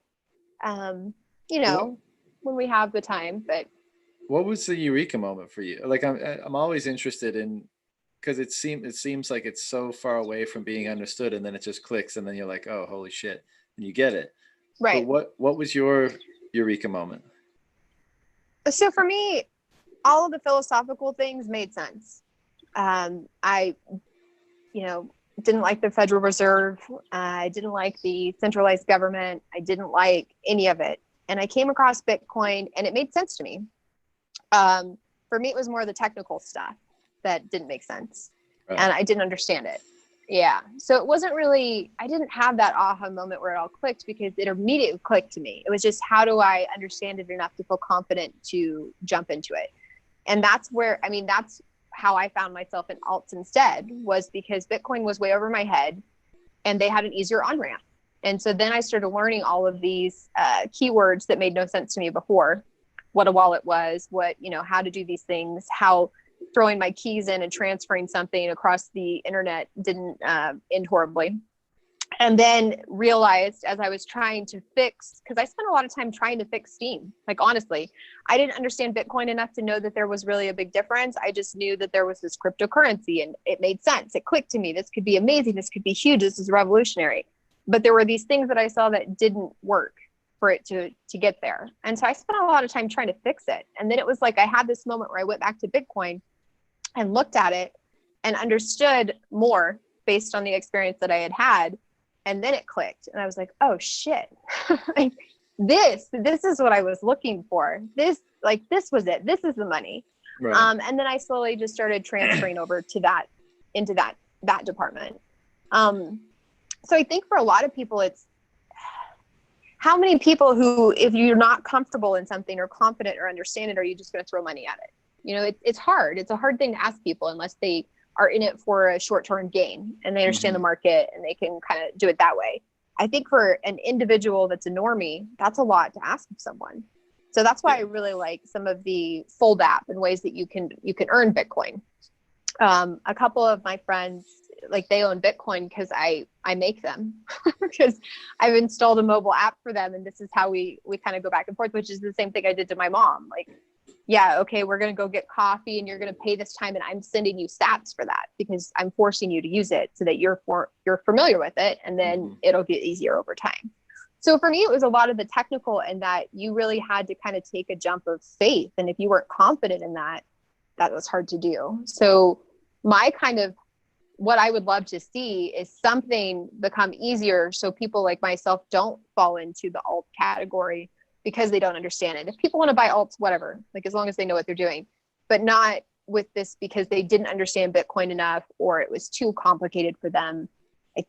B: you know, when we have the time. But
A: what was the Eureka moment for you? Like, I'm always interested in, because it seems like it's so far away from being understood, and then it just clicks, and then you're like, oh, holy shit, and you get it.
B: Right.
A: But what was your Eureka moment?
B: So for me, all of the philosophical things made sense. I, you know, didn't like the Federal Reserve. I didn't like the centralized government. I didn't like any of it. And I came across Bitcoin and it made sense to me. For me, it was more the technical stuff that didn't make sense. Right. And I didn't understand it. Yeah. So it wasn't really, I didn't have that aha moment where it all clicked, because it immediately clicked to me. It was just, how do I understand it enough to feel confident to jump into it? And that's how I found myself in alts instead, was because Bitcoin was way over my head and they had an easier on-ramp. And so then I started learning all of these keywords that made no sense to me before. What a wallet was, how to do these things, how throwing my keys in and transferring something across the internet didn't end horribly. And then realized, as I was trying to fix, because I spent a lot of time trying to fix Steam. Like, honestly, I didn't understand Bitcoin enough to know that there was really a big difference. I just knew that there was this cryptocurrency and it made sense. It clicked to me. This could be amazing. This could be huge. This is revolutionary. But there were these things that I saw that didn't work for it to get there. And so I spent a lot of time trying to fix it. And then it was like I had this moment where I went back to Bitcoin and looked at it and understood more based on the experience that I had had. And then it clicked and I was like, oh shit, like this is what I was looking for. This was it. This is the money. Right. And then I slowly just started transferring over to that, into that department. So I think for a lot of people, it's how many people who, if you're not comfortable in something or confident or understand it, are you just going to throw money at it? You know, it's hard. It's a hard thing to ask people unless they are in it for a short-term gain and they understand the market and they can kind of do it that way. I think for an individual that's a normie, that's a lot to ask of someone. So that's why I really like some of the Fold app and ways that you can earn Bitcoin. A couple of my friends, like, they own Bitcoin because I make them, because I've installed a mobile app for them. And this is how we kind of go back and forth, which is the same thing I did to my mom. Like, yeah, okay, we're going to go get coffee and you're going to pay this time, and I'm sending you sats for that because I'm forcing you to use it so that you're familiar with it, and then it'll get easier over time. So for me, it was a lot of the technical, and that you really had to kind of take a jump of faith. And if you weren't confident in that, that was hard to do. So my kind of, what I would love to see is something become easier so people like myself don't fall into the alt category because they don't understand it. If people want to buy alts, whatever, like as long as they know what they're doing, but not with this because they didn't understand Bitcoin enough or it was too complicated for them. Like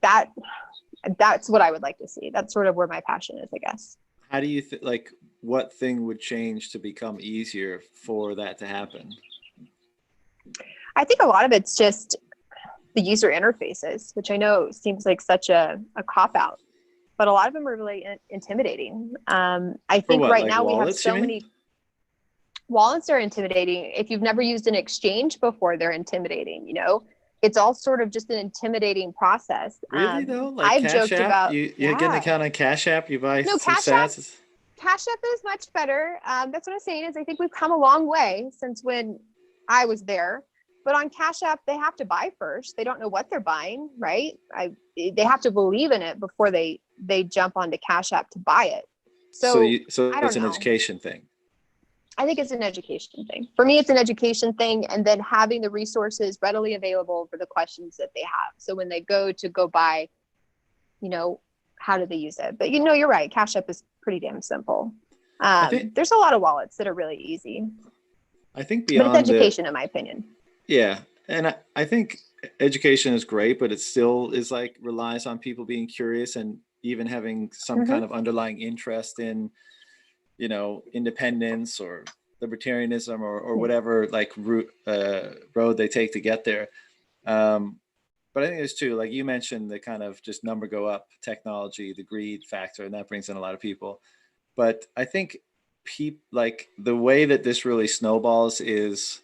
B: that's what I would like to see. That's sort of where my passion is, I guess.
A: How do you like what thing would change to become easier for that to happen?
B: I think a lot of it's just the user interfaces, which I know seems like such a cop out, but a lot of them are really intimidating. I think
A: what,
B: right
A: like
B: now
A: wallets,
B: we have so many wallets are intimidating. If you've never used an exchange before, they're intimidating, you know, it's all sort of just an intimidating process.
A: Really though? Like
B: I've
A: Cash
B: joked
A: App?
B: about,
A: You get an
B: yeah,
A: account on Cash App, you buy
B: no,
A: some
B: Cash App.
A: sats.
B: Cash App is much better. That's what I'm saying is I think we've come a long way since when I was there. But on Cash App, they have to buy first. They don't know what they're buying, right? They have to believe in it before they jump onto Cash App to buy it. So
A: So
B: I don't
A: it's an
B: know.
A: education thing.
B: I think it's an education thing. For me, it's an education thing, and then having the resources readily available for the questions that they have. So when they go buy, you know, how do they use it? But you know, you're right. Cash App is pretty damn simple. There's a lot of wallets that are really easy.
A: I think
B: But it's
A: beyond
B: education, in my opinion.
A: yeah. And I think education is great, but it still is like relies on people being curious and even having some kind of underlying interest in, you know, independence or libertarianism or whatever like road they take to get there. But I think there's two, like you mentioned, the kind of just number go up technology, the greed factor, and that brings in a lot of people. But I think like the way that this really snowballs is,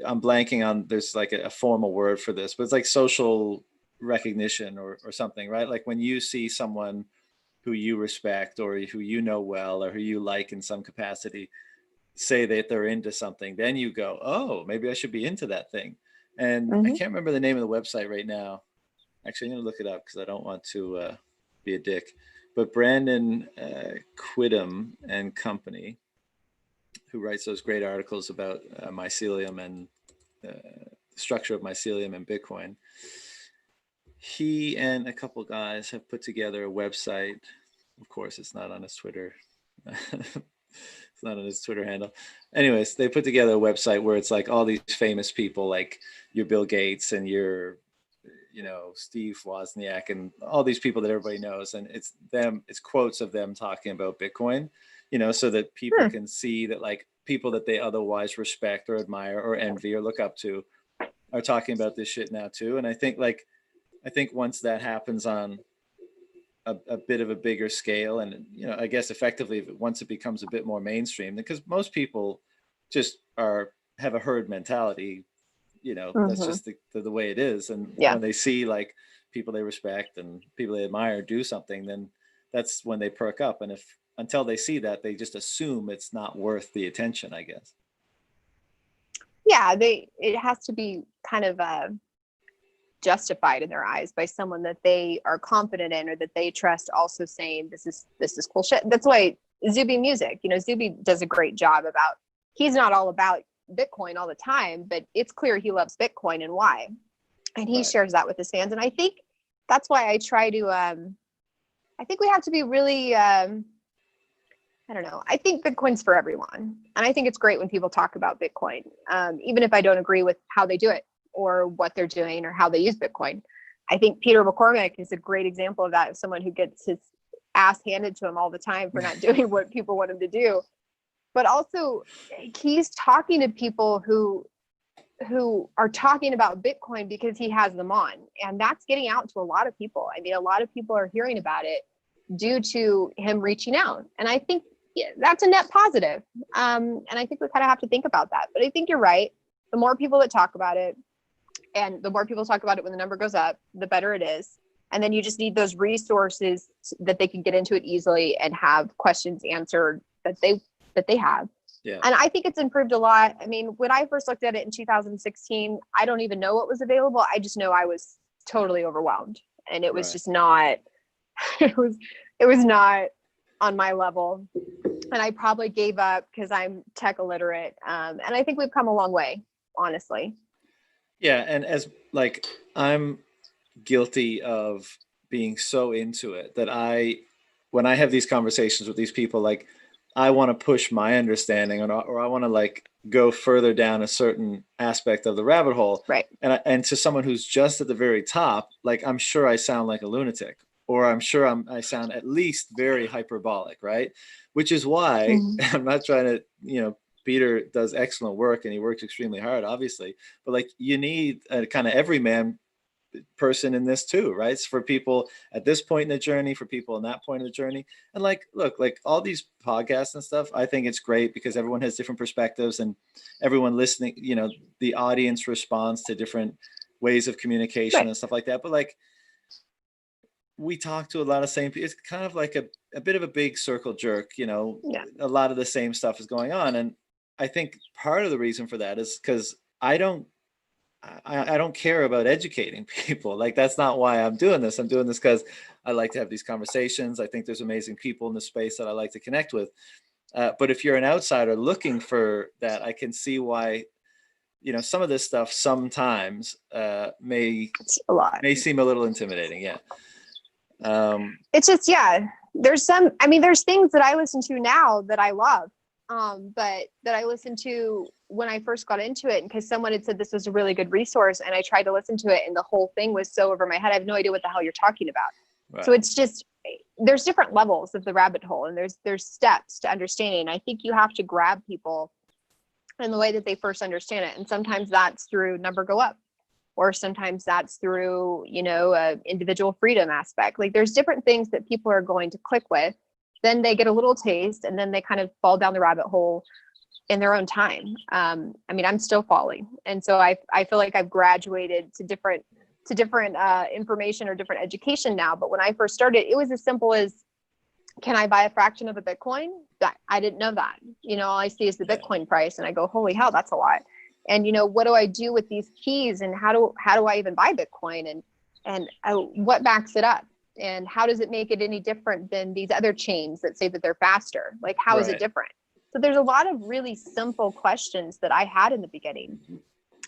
A: I'm blanking on, there's like a formal word for this, but it's like social recognition or something, right? Like when you see someone who you respect or who you know well or who you like in some capacity say that they're into something, then you go, oh, maybe I should be into that thing. And I can't remember the name of the website right now. Actually, I'm going to look it up because I don't want to be a dick. But Brandon Quidham and company, who writes those great articles about mycelium and the structure of mycelium and Bitcoin, he and a couple guys have put together a website. Of course, it's not on his Twitter. It's not on his Twitter handle. Anyways, they put together a website where it's like all these famous people, like your Bill Gates and your, you know, Steve Wozniak and all these people that everybody knows. And it's quotes of them talking about Bitcoin, you know, so that people can see that like people that they otherwise respect or admire or envy or look up to are talking about this shit now too. And I think once that happens on a bit of a bigger scale, and you know, I guess effectively once it becomes a bit more mainstream, because most people just have a herd mentality, you know, that's just the way it is. And when they see like people they respect and people they admire do something, then that's when they perk up. And if until they see that, they just assume it's not worth the attention, I guess.
B: Yeah, it has to be kind of justified in their eyes by someone that they are confident in or that they trust, also saying this is cool shit. That's why Zuby Music, you know, Zuby does a great job about, he's not all about Bitcoin all the time, but it's clear he loves Bitcoin and why, and he shares that with his fans. And I think that's why I try to I think we have to be really I don't know, I think Bitcoin's for everyone, and I think it's great when people talk about Bitcoin, even if I don't agree with how they do it or what they're doing or how they use Bitcoin. I think Peter McCormick is a great example of that, of someone who gets his ass handed to him all the time for not doing what people want him to do. But also he's talking to people who are talking about Bitcoin because he has them on. And that's getting out to a lot of people. I mean, a lot of people are hearing about it due to him reaching out. And I think that's a net positive. And I think we kind of have to think about that. But I think you're right. The more people that talk about it, and the more people talk about it when the number goes up, the better it is. And then you just need those resources that they can get into it easily and have questions answered that they have.
A: Yeah.
B: And I think it's improved a lot. I mean, when I first looked at it in 2016, I don't even know what was available. I just know I was totally overwhelmed, and it was just not, it was not on my level. And I probably gave up because I'm tech illiterate. And I think we've come a long way, honestly.
A: Yeah. And as like, I'm guilty of being so into it that when I have these conversations with these people, like I want to push my understanding or I want to like go further down a certain aspect of the rabbit hole.
B: Right.
A: And to someone who's just at the very top, like I'm sure I sound like a lunatic, or I'm sure I sound at least very hyperbolic, right? Which is why I'm not trying to, Peter does excellent work and he works extremely hard, obviously, but like you need a kind of everyman person in this too, right? It's for people at this point in the journey, for people in that point of the journey. And like, look, like all these podcasts and stuff, I think it's great because everyone has different perspectives and everyone listening, the audience responds to different ways of communication
B: Right.
A: and stuff like that. But like, we talk to a lot of same people. It's kind of like a bit of a big circle jerk,
B: Yeah.
A: A lot of the same stuff is going on. And I think part of the reason for that is because I don't care about educating people. Like that's not why I'm doing this. I'm doing this because I like to have these conversations. I think there's amazing people in the space that I like to connect with. But if you're an outsider looking for that, I can see why, some of this stuff sometimes may seem a little intimidating. Yeah.
B: It's just, there's things that I listen to now that I love. But that I listened to when I first got into it, because someone had said this was a really good resource, and I tried to listen to it, and the whole thing was so over my head. I have no idea what the hell you're talking about. Right. So it's just, there's different levels of the rabbit hole, and there's steps to understanding. I think you have to grab people in the way that they first understand it, and sometimes that's through number go up, or sometimes that's through a individual freedom aspect. Like there's different things that people are going to click with. Then they get a little taste and then they kind of fall down the rabbit hole in their own time. I'm still falling. And so I feel like I've graduated to different information or different education now. But when I first started, it was as simple as, can I buy a fraction of a Bitcoin? I didn't know that. All I see is the Bitcoin price and I go, holy hell, that's a lot. And, what do I do with these keys, and how do I even buy Bitcoin, and what backs it up? And how does it make it any different than these other chains that say that they're faster? Like, how is it different? So there's a lot of really simple questions that I had in the beginning.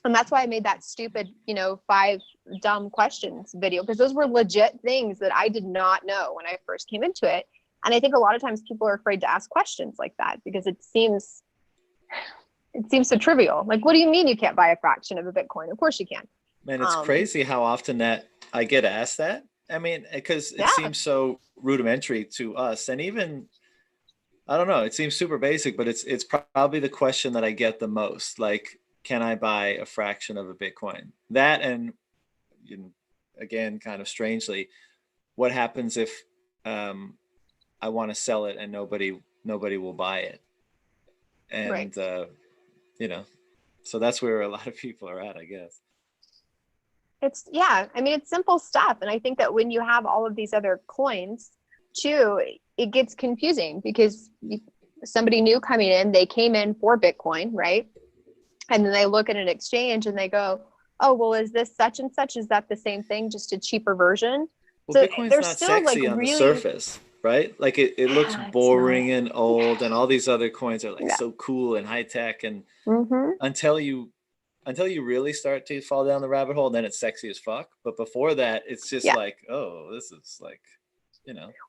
B: And that's why I made that stupid, 5 dumb questions video, because those were legit things that I did not know when I first came into it. And I think a lot of times people are afraid to ask questions like that because it seems so trivial. Like, what do you mean you can't buy a fraction of a Bitcoin? Of course you can.
A: Man, it's crazy how often that I get asked that. I mean, because it seems so rudimentary to us, and even, I don't know, it seems super basic, but it's probably the question that I get the most. Like, can I buy a fraction of a Bitcoin? That, and again, kind of strangely, what happens if I want to sell it and nobody will buy it? And so that's where a lot of people are at, I guess.
B: It's simple stuff. And I think that when you have all of these other coins too, it gets confusing because somebody new coming in, they came in for Bitcoin, right? And then they look at an exchange and they go, oh, well, is this such and such? Is that the same thing, just a cheaper version?
A: Well, so Bitcoin's not sexy on the surface, right? Like it looks boring and old, and all these other coins are like so cool and high tech. And until you really start to fall down the rabbit hole, then it's sexy as fuck. But before that, it's just like, oh, this is like,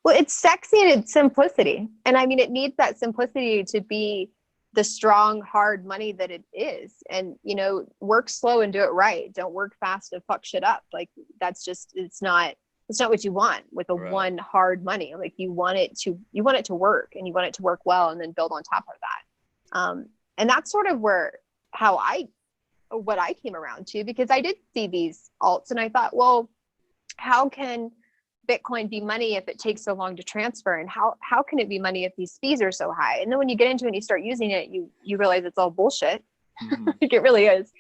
B: Well, it's sexy in its simplicity. And it needs that simplicity to be the strong, hard money that it is. And, work slow and do it right. Don't work fast and fuck shit up. Like that's just, it's not what you want with a one hard money. Like you want it to work, and you want it to work well, and then build on top of that. And that's sort of what I came around to, because I did see these alts and I thought, well, how can Bitcoin be money if it takes so long to transfer? And how can it be money if these fees are so high? And then when you get into it and you start using it, you realize it's all bullshit. Like it really is.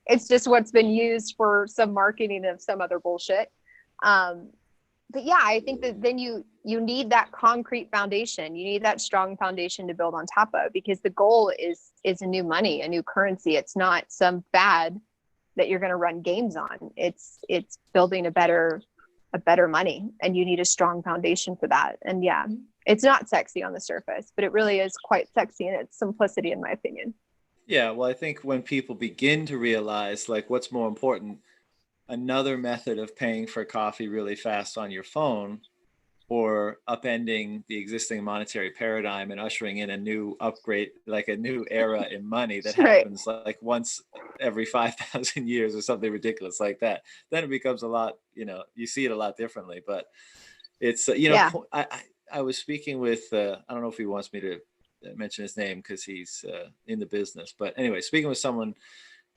B: It's just what's been used for some marketing of some other bullshit. But yeah, I think that then you need that concrete foundation. You need that strong foundation to build on top of, because the goal is a new money, a new currency. It's not some fad that you're going to run games on. It's building a better a better money, and you need a strong foundation for that. And yeah, it's not sexy on the surface, but it really is quite sexy in its simplicity, in my opinion.
A: Yeah, well, I think when people begin to realize like what's more important, another method of paying for coffee really fast on your phone, or upending the existing monetary paradigm and ushering in a new upgrade, like a new era in money that
B: Right.
A: happens like once every 5,000 years or something ridiculous like that, then it becomes a lot, you see it a lot differently. But it's,
B: Yeah.
A: I was speaking with, I don't know if he wants me to mention his name because he's in the business. But anyway, speaking with someone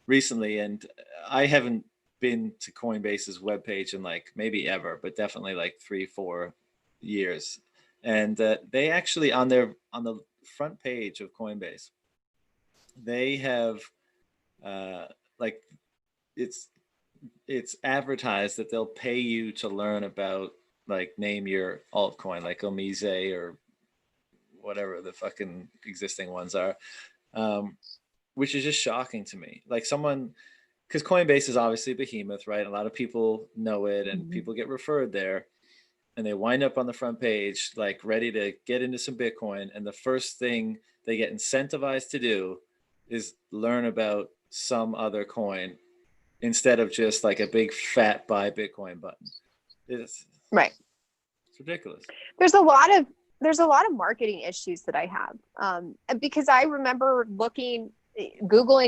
A: recently, and I haven't been to Coinbase's webpage in like maybe ever, but definitely like 3-4 years. And they actually on the front page of Coinbase, they have like it's it's advertised that they'll pay you to learn about, like, name your altcoin, like Omise or whatever the fucking existing ones are, which is just shocking to me. Like someone, because Coinbase is obviously a behemoth, right? A lot of people know it and
B: Mhm.
A: people get referred there, and they wind up on the front page, like ready to get into some Bitcoin. And the first thing they get incentivized to do is learn about some other coin instead of just like a big fat buy Bitcoin button. It's,
B: Right.
A: it's ridiculous.
B: There's a lot of marketing issues that I have, because I remember Googling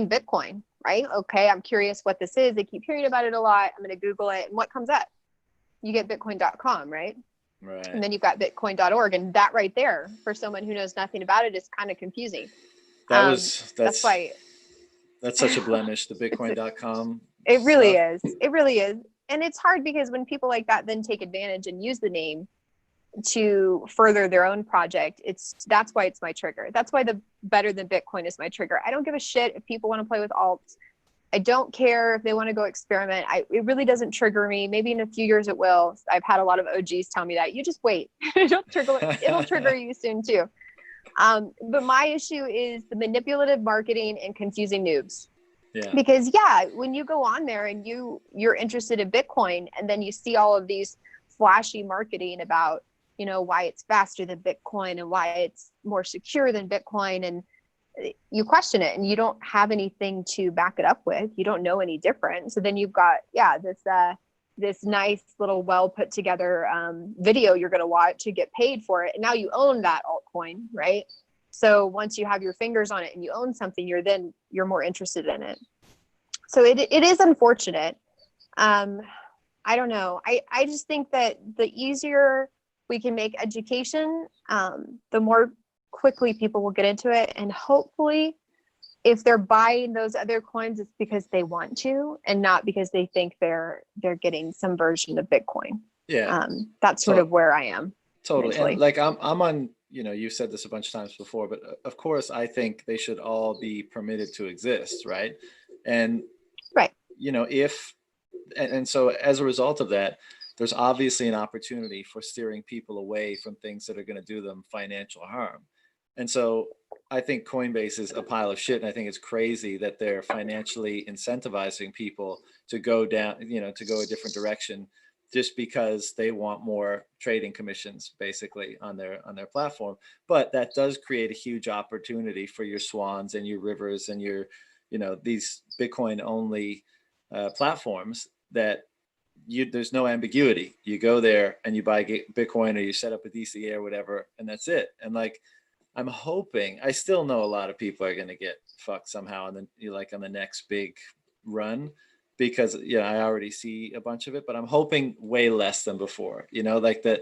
B: Bitcoin, right? Okay, I'm curious what this is. I keep hearing about it a lot. I'm going to Google it. And what comes up? You get bitcoin.com, right?
A: Right.
B: And then you've got bitcoin.org. And that right there, for someone who knows nothing about it, is kind of confusing. That's why.
A: That's such a blemish, the bitcoin.com
B: It really
A: stuff.
B: is. It really is. And it's hard because when people like that then take advantage and use the name to further their own project, that's why it's my trigger. That's why the better than Bitcoin is my trigger. I don't give a shit if people want to play with alts. I don't care if they want to go experiment. It really doesn't trigger me. Maybe in a few years it will. I've had a lot of OGs tell me that. You just wait. It'll trigger you soon too. But my issue is the manipulative marketing and confusing noobs.
A: Yeah.
B: Because when you go on there and you're interested in Bitcoin, and then you see all of these flashy marketing about, why it's faster than Bitcoin and why it's more secure than Bitcoin, and you question it and you don't have anything to back it up with. You don't know any different. So then you've got, this nice little well put together video you're going to watch to get paid for it. And now you own that altcoin, right? So once you have your fingers on it and you own something, you're more interested in it. So it is unfortunate. I don't know. I just think that the easier we can make education, the more quickly people will get into it. And hopefully, if they're buying those other coins, it's because they want to and not because they think they're getting some version of Bitcoin.
A: Yeah.
B: That's sort of where I am.
A: Totally.
B: Mentally.
A: And like I'm on, you've said this a bunch of times before, but of course I think they should all be permitted to exist, right? And
B: right.
A: If and so as a result of that, there's obviously an opportunity for steering people away from things that are going to do them financial harm. And so I think Coinbase is a pile of shit. And I think it's crazy that they're financially incentivizing people to go down, to go a different direction just because they want more trading commissions basically on their platform. But that does create a huge opportunity for your Swans and your Rivers and your, these Bitcoin only platforms that there's no ambiguity. You go there and you buy Bitcoin or you set up a DCA or whatever, and that's it. And like, I'm hoping, I still know a lot of people are going to get fucked somehow. And then on the next big run, because, I already see a bunch of it, but I'm hoping way less than before, like the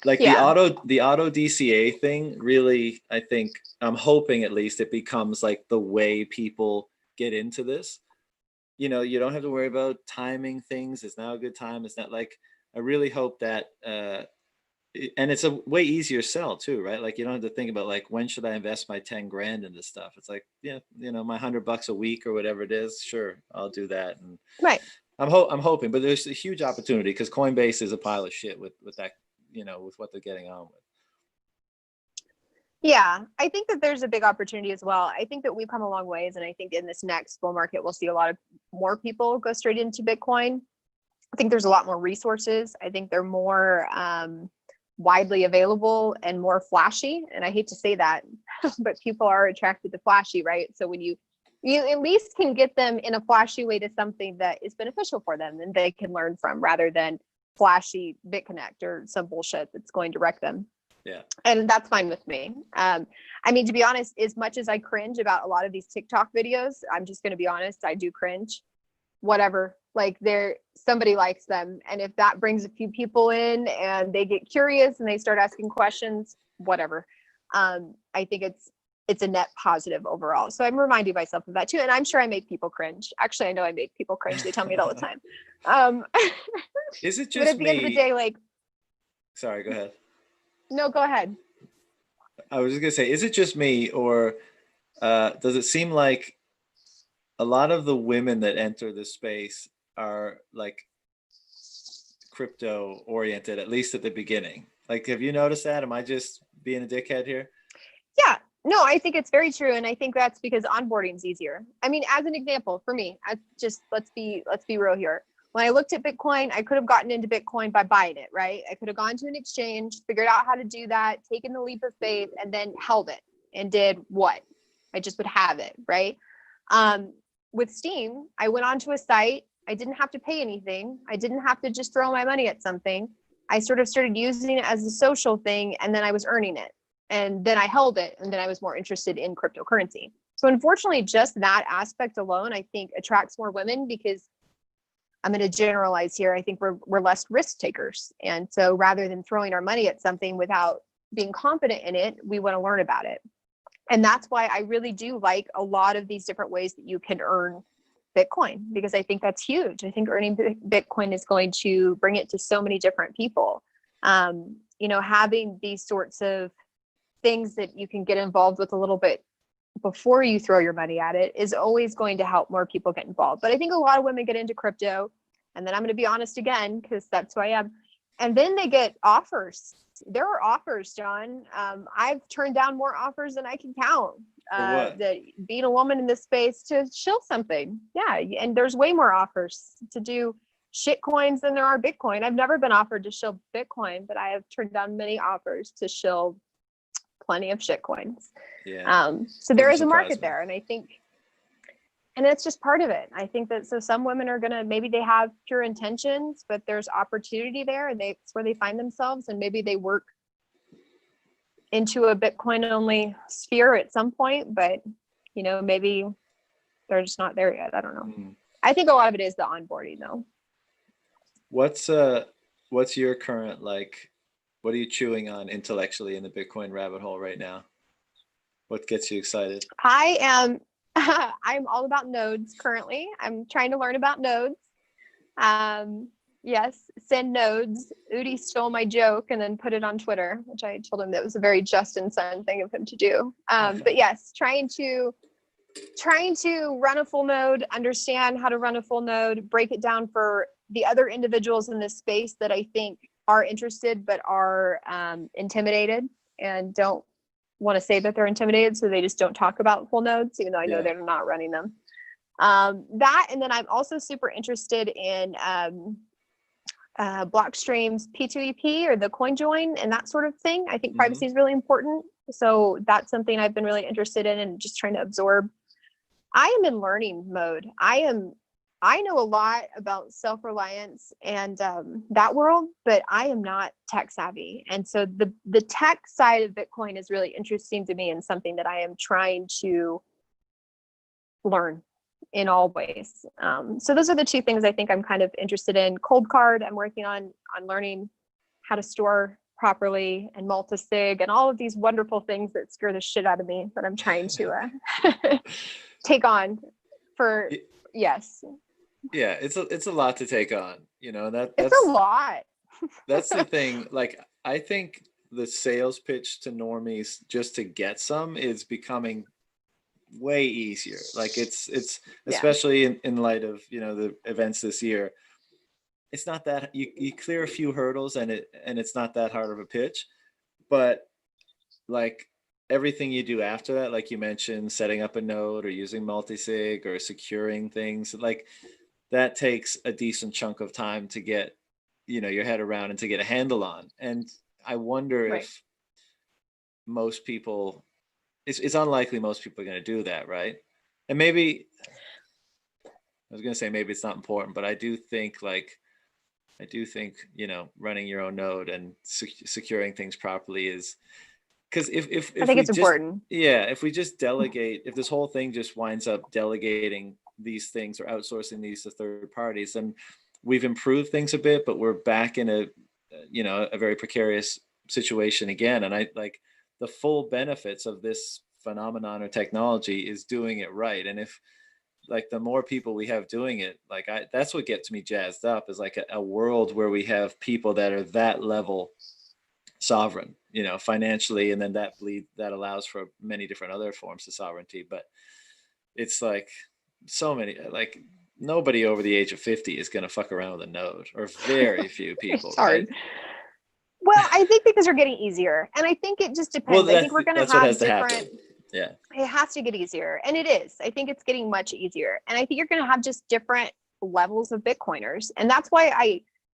A: auto DCA thing really, I think, I'm hoping at least it becomes like the way people get into this. You don't have to worry about timing things. It's now a good time. It's not like, I really hope that, and it's a way easier sell too, right? Like you don't have to think about like, when should I invest my 10 grand in this stuff? It's like, my $100 a week or whatever it is. Sure. I'll do that. And
B: right.
A: I'm hoping, but there's a huge opportunity because Coinbase is a pile of shit with that, with what they're getting on with.
B: Yeah, I think that there's a big opportunity as well. I think that we've come a long ways. And I think in this next bull market, we'll see a lot of more people go straight into Bitcoin. I think there's a lot more resources. I think they're more widely available and more flashy. And I hate to say that, but people are attracted to flashy, right? So when you at least can get them in a flashy way to something that is beneficial for them and they can learn from, rather than flashy BitConnect or some bullshit that's going to wreck them.
A: Yeah.
B: And that's fine with me. I mean, to be honest, as much as I cringe about a lot of these TikTok videos, I'm just going to be honest, I do cringe. Whatever, like somebody likes them. And if that brings a few people in and they get curious and they start asking questions, whatever. I think it's a net positive overall. So I'm reminding myself of that too. And I'm sure I make people cringe. Actually, I know I make people cringe. They tell me it all the time.
A: Is it just
B: but at the end of the day, like,
A: sorry, go ahead.
B: No, go ahead.
A: I was just gonna say, is it just me, or does it seem like a lot of the women that enter this space are like crypto oriented, at least at the beginning? Like, have you noticed that? Am I just being a dickhead here?
B: Yeah, no, I think it's very true. And I think that's because onboarding is easier. I mean, as an example, for me, let's be real here. When I looked at Bitcoin, I could have gotten into Bitcoin by buying it, right? I could have gone to an exchange, figured out how to do that, taken the leap of faith, and then held it and did what? I just would have it, right? With Steam, I went onto a site. I didn't have to pay anything. I didn't have to just throw my money at something. I sort of started using it as a social thing, and then I was earning it. And then I held it, and then I was more interested in cryptocurrency. So unfortunately, just that aspect alone, I think, attracts more women, because I'm going to generalize here. I think we're less risk takers. And so rather than throwing our money at something without being confident in it, we want to learn about it. And that's why I really do like a lot of these different ways that you can earn Bitcoin, because I think that's huge. I think earning Bitcoin is going to bring it to so many different people. Having these sorts of things that you can get involved with a little bit before you throw your money at it is always going to help more people get involved. But I think a lot of women get into crypto, and then I'm going to be honest again, because that's who I am. And then they get offers. There are offers, John. I've turned down more offers than I can count. That being a woman in this space to shill something. Yeah. And there's way more offers to do shit coins than there are Bitcoin. I've never been offered to shill Bitcoin, but I have turned down many offers to shill plenty of shit coins.
A: Yeah.
B: So there is a market there. And I think, and it's just part of it. I think that, so some women are going to, maybe they have pure intentions, but there's opportunity there, and it's where they find themselves, and maybe they work into a Bitcoin only sphere at some point, but maybe they're just not there yet. I don't know. Mm-hmm. I think a lot of it is the onboarding though.
A: What's your current, like, what are you chewing on intellectually in the Bitcoin rabbit hole right now? What gets you excited?
B: I'm all about nodes currently. I'm trying to learn about nodes. Yes, send nodes. Udi stole my joke and then put it on Twitter, which I told him that was a very Justin Sun thing of him to do. But yes, trying to run a full node, understand how to run a full node, break it down for the other individuals in this space that I think are interested but are intimidated and don't want to say that they're intimidated, so they just don't talk about full nodes, even though I know they're not running them. That, and then I'm also super interested in Blockstream's P2EP or the CoinJoin and that sort of thing. I think privacy is really important. So that's something I've been really interested in and just trying to absorb. I am in learning mode. I know a lot about self-reliance and that world, but I am not tech savvy. And so the tech side of Bitcoin is really interesting to me and something that I am trying to learn in all ways. So those are the two things I think I'm kind of interested in. Cold card, I'm working on learning how to store properly, and multi-sig and all of these wonderful things that scare the shit out of me that I'm trying to take on for, yes.
A: Yeah, it's a lot to take on, that's
B: it's a lot.
A: That's the thing. Like, I think the sales pitch to normies just to get some is becoming way easier. Like it's especially in light of the events this year. It's not that you clear a few hurdles and it's not that hard of a pitch, but like everything you do after that, like you mentioned, setting up a node or using multisig or securing things, like that takes a decent chunk of time to get, your head around and to get a handle on. And I wonder
B: Right.
A: if most people, it's unlikely most people are going to do that, right? And maybe, I was going to say maybe it's not important, but I do think running your own node and securing things properly is, because
B: I
A: if
B: think
A: we
B: it's
A: just,
B: important.
A: yeah, if we just delegate, if this whole thing just winds up delegating these things or outsourcing these to third parties, then we've improved things a bit, but we're back in a very precarious situation again. And I like the full benefits of this phenomenon or technology is doing it right. And if like the more people we have doing it, like that's what gets me jazzed up, is like a world where we have people that are that level sovereign, financially, and then that allows for many different other forms of sovereignty. But it's like so many, like nobody over the age of 50 is going to fuck around with a node, or very few people,
B: It's
A: right?
B: hard. Well, I think because they're getting easier, and I think it just
A: Well,
B: depends. I think we're going to
A: that's what has
B: have
A: to happen.
B: different.
A: Yeah.
B: It has to get easier, and it is. I think it's getting much easier, and I think you're going to have just different levels of Bitcoiners, and that's why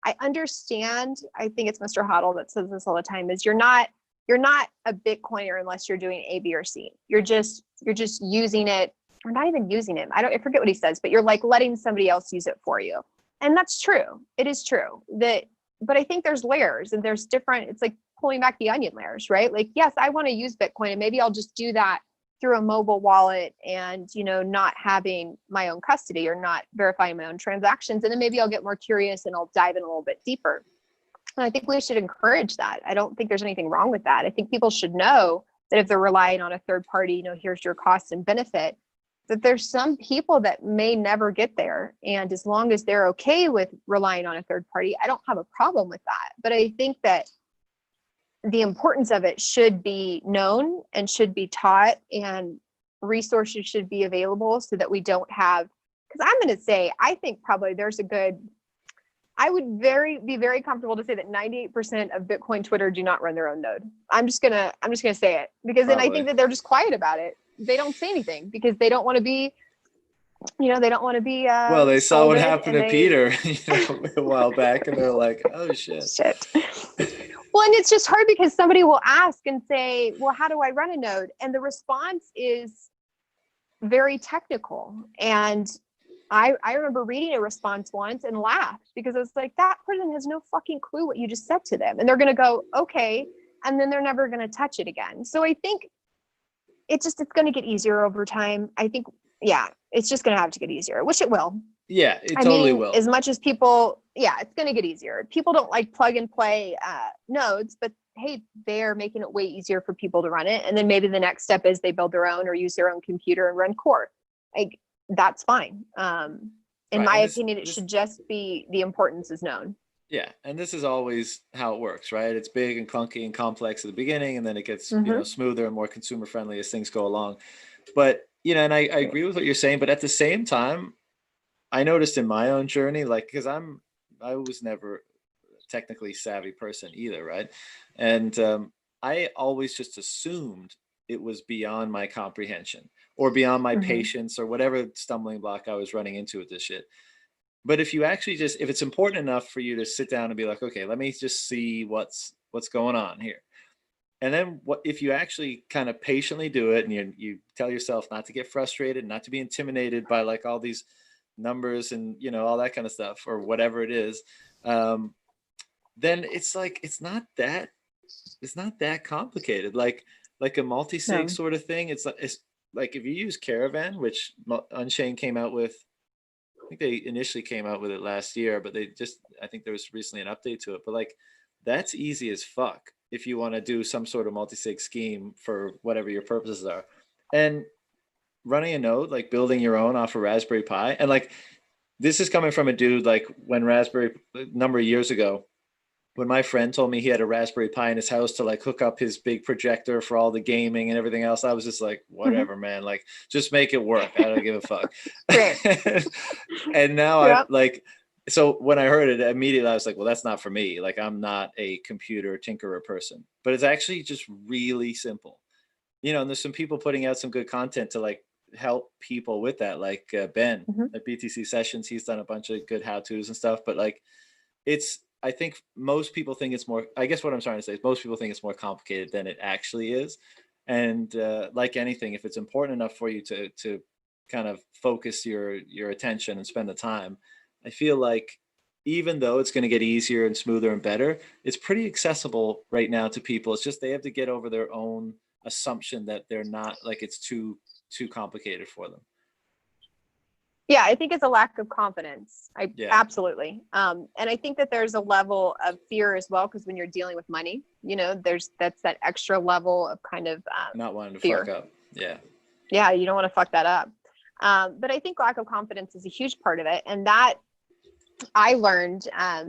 B: I understand. I think it's Mr. Hodl that says this all the time: is you're not a Bitcoiner unless you're doing A, B, or C. You're just using it, or not even using it. I forget what he says, but you're like letting somebody else use it for you, and that's true. It is true that. But I think there's layers, and there's different. It's like pulling back the onion layers, right? Like, yes, I want to use Bitcoin, and maybe I'll just do that through a mobile wallet and, not having my own custody or not verifying my own transactions. And then maybe I'll get more curious and I'll dive in a little bit deeper. And I think we should encourage that. I don't think there's anything wrong with that. I think people should know that if they're relying on a third party, here's your cost and benefit, that there's some people that may never get there. And as long as they're okay with relying on a third party, I don't have a problem with that. But I think that the importance of it should be known and should be taught, and resources should be available so that we don't have, because I'm going to say, I think probably there's I would be very comfortable to say that 98% of Bitcoin Twitter do not run their own node. I'm just going to say it, because then I think that they're just quiet about it. They don't say anything because they don't want to be, they don't want to be,
A: well, they saw what happened to Peter, a while back, and they're like, oh shit.
B: Well, and it's just hard because somebody will ask and say, well, how do I run a node? And the response is very technical. And I remember reading a response once and laughed, because I was like, that person has no fucking clue what you just said to them. And they're going to go, okay. And then they're never going to touch it again. So I think it's going to get easier over time. I think, yeah, it's just going to have to get easier, which it will.
A: Yeah, it totally will.
B: As much as people, it's going to get easier. People don't like plug and play nodes, but hey, they're making it way easier for people to run it. And then maybe the next step is they build their own or use their own computer and run core. Like, that's fine. In my opinion, it should just be the importance is known.
A: Yeah, and this is always how it works, right? It's big and clunky and complex at the beginning, and then it gets smoother and more consumer friendly as things go along. But and I agree with what you're saying, but at the same time, I noticed in my own journey, like, because I was never a technically savvy person either, right? And I always just assumed it was beyond my comprehension or beyond my patience or whatever stumbling block I was running into with this shit. But if you actually if it's important enough for you to sit down and be like, okay, let me just see what's going on here. And then if you actually kind of patiently do it, and you tell yourself not to get frustrated, not to be intimidated by like all these numbers and all that kind of stuff or whatever it is, then it's like it's not that complicated. Like a multi-sig sort of thing. It's like if you use Caravan, which Unchained came out with. I think they initially came out with it last year, but I think there was recently an update to it. But like, that's easy as fuck if you want to do some sort of multi-sig scheme for whatever your purposes are. And running a node, like building your own off a Raspberry Pi. And like, this is coming from a dude, like when Raspberry, a number of years ago, when my friend told me he had a Raspberry Pi in his house to like hook up his big projector for all the gaming and everything else, I was just like, whatever, man, like just make it work. I don't give a fuck. And now I'm like, so when I heard it immediately, I was like, well, that's not for me. Like, I'm not a computer tinkerer person, but it's actually just really simple, and there's some people putting out some good content to like help people with that, like Ben
B: Mhm.
A: at BTC Sessions. He's done a bunch of good how-tos and stuff, but like I think most people think it's more, I guess what I'm trying to say is most people think it's more complicated than it actually is. And like anything, if it's important enough for you to kind of focus your attention and spend the time, I feel like even though it's going to get easier and smoother and better, it's pretty accessible right now to people. It's just they have to get over their own assumption that they're not, like it's too complicated for them.
B: Yeah, I think it's a lack of confidence. I
A: Yeah,
B: absolutely. And I think that there's a level of fear as well, because when you're dealing with money, that's that extra level of kind of
A: not wanting to fuck
B: fear.
A: up. Yeah.
B: Yeah, you don't want to fuck that up. But I think lack of confidence is a huge part of it, and that I learned.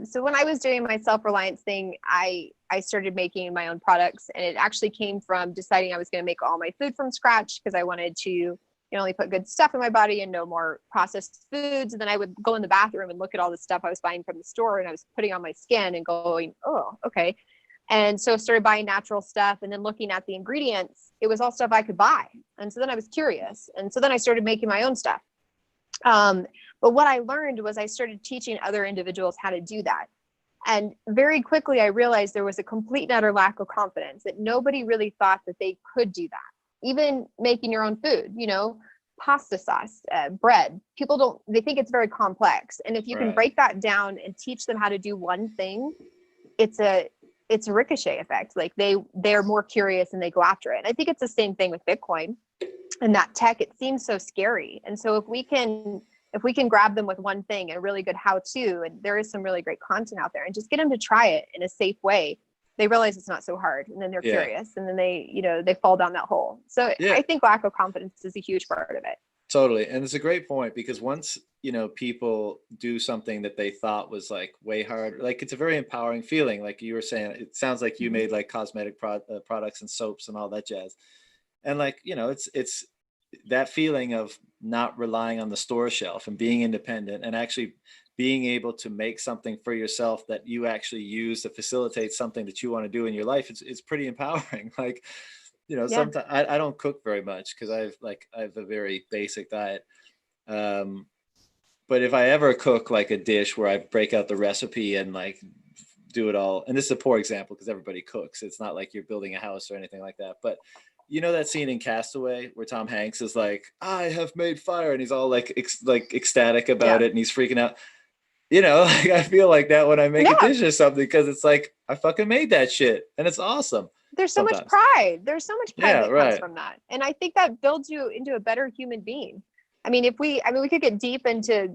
B: So when I was doing my self-reliance thing, I started making my own products, and it actually came from deciding I was going to make all my food from scratch because I wanted to only put good stuff in my body and no more processed foods. And then I would go in the bathroom and look at all the stuff I was buying from the store and I was putting on my skin and going, oh, okay. And so I started buying natural stuff, and then looking at the ingredients, it was all stuff I could buy. And so then I was curious. And so then I started making my own stuff. But what I learned was I started teaching other individuals how to do that. And very quickly, I realized there was a complete and utter lack of confidence, that nobody really thought that they could do that. Even making your own food, pasta sauce, bread, they think it's very complex. And if you can
A: Right.
B: break that down and teach them how to do one thing, it's a ricochet effect. Like they're more curious and they go after it. And I think it's the same thing with Bitcoin and that tech. It seems so scary. And so if we can grab them with one thing, a really good how-to, and there is some really great content out there, and just get them to try it in a safe way, they realize it's not so hard, and then they're
A: Yeah.
B: curious, and then they fall down that hole. So
A: Yeah.
B: I think lack of confidence is a huge part of it.
A: Totally. And it's a great point, because once, people do something that they thought was like way hard, like it's a very empowering feeling. Like you were saying, it sounds like you
B: Mhm.
A: made like cosmetic products and soaps and all that jazz. And like, it's that feeling of not relying on the store shelf and being independent and actually being able to make something for yourself that you actually use to facilitate something that you want to do in your life. It's pretty empowering. Like,
B: Yeah.
A: sometimes I don't cook very much because I have a very basic diet. Um, but if I ever cook like a dish where I break out the recipe and like do it all, and this is a poor example because everybody cooks. It's not like you're building a house or anything like that. But you know that scene in Castaway where Tom Hanks is like, "I have made fire," and he's all like like ecstatic about
B: Yeah.
A: it, and he's freaking out. Like I feel like that when I make a
B: Yeah.
A: dish or something, because it's like I fucking made that shit, and it's awesome.
B: There's so much
A: Sometimes,
B: pride. There's so much pride
A: yeah,
B: that comes
A: right.
B: from that. And I think that builds you into a better human being. I mean, we could get deep into,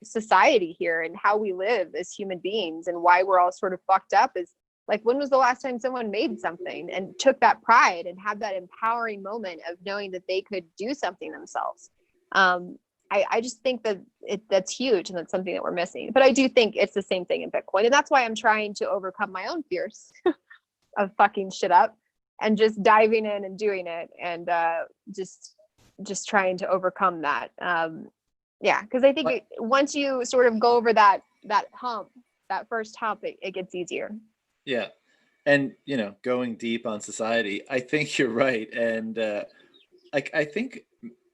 B: society here and how we live as human beings and why we're all sort of fucked up, is like, when was the last time someone made something and took that pride and had that empowering moment of knowing that they could do something themselves? I just think that that's huge, and that's something that we're missing. But I do think it's the same thing in Bitcoin. And that's why I'm trying to overcome my own fears of fucking shit up and just diving in and doing it, and just trying to overcome that. Yeah, because I think once you sort of go over that hump, that first hump, it gets easier.
A: Yeah. And, going deep on society, I think you're right. And I think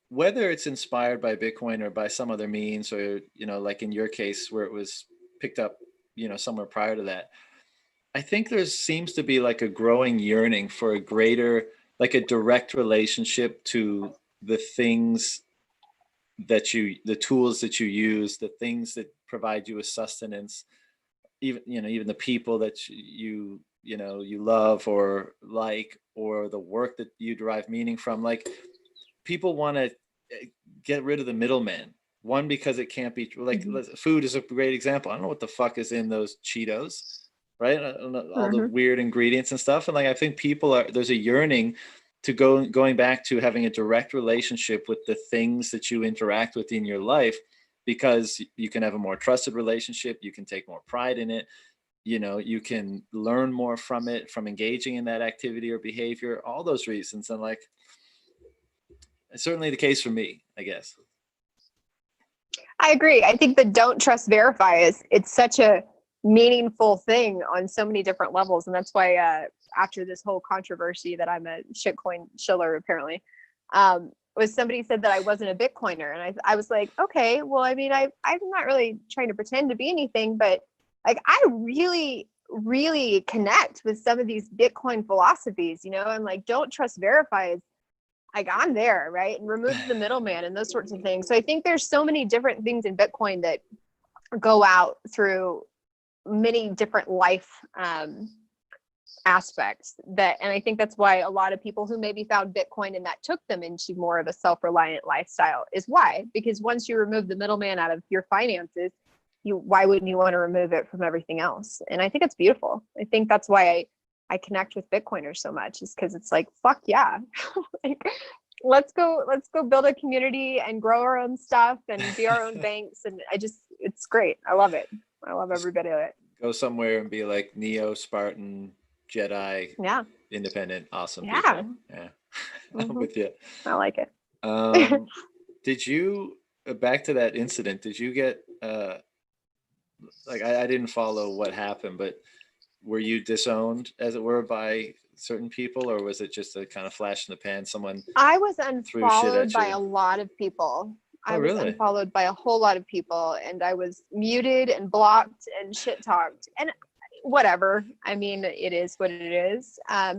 A: whether it's inspired by Bitcoin or by some other means, or, like in your case where it was picked up, somewhere prior to that, I think there seems to be like a growing yearning for a greater, like a direct relationship to the things the tools that you use, the things that provide you with sustenance, even the people that you love or like, or the work that you derive meaning from. Like, people want to get rid of the middleman. One, because it can't be like,
B: Mm-hmm.
A: food is a great example. I don't know what the fuck is in those Cheetos, right? I don't know, all the
B: Mm-hmm.
A: weird ingredients and stuff. And like, I think there's a yearning to going back to having a direct relationship with the things that you interact with in your life, because you can have a more trusted relationship. You can take more pride in it. You can learn more from it, from engaging in that activity or behavior, all those reasons. And like, it's certainly the case for me, I guess.
B: I agree. I think the don't trust verify it's such a meaningful thing on so many different levels. And that's why after this whole controversy that I'm a shitcoin shiller, apparently, was somebody said that I wasn't a Bitcoiner. And I was like, okay, well, I mean, I'm not really trying to pretend to be anything, but like, I really, really connect with some of these Bitcoin philosophies, you know, and like, don't trust, verify is like, I'm there, right? And remove the middleman and those sorts of things. So I think there's so many different things in Bitcoin that go out through many different life aspects that, and I think that's why a lot of people who maybe found Bitcoin and that took them into more of a self-reliant lifestyle is why, because once you remove the middleman out of your finances, why wouldn't you want to remove it from everything else? And I think it's beautiful. I think that's why I connect with Bitcoiners so much, is because it's like, fuck yeah. Like, let's go build a community and grow our own stuff and be our own banks. And it's great. I love it. I love every bit of it.
A: Go somewhere and be like Neo, Spartan, Jedi,
B: yeah,
A: independent, awesome
B: yeah,
A: people. Yeah. I'm with you.
B: I like it.
A: Did you, back to that incident, did you get like, I didn't follow what happened, but were you disowned, as it were, by certain people, or was it just a kind of flash in the pan? Someone
B: I was
A: threw shit
B: unfollowed
A: at
B: by
A: you?
B: a lot of people.
A: Oh,
B: I was
A: really?
B: unfollowed by a whole lot of people, and I was muted and blocked and shit talked and whatever. I mean, it is what it is. I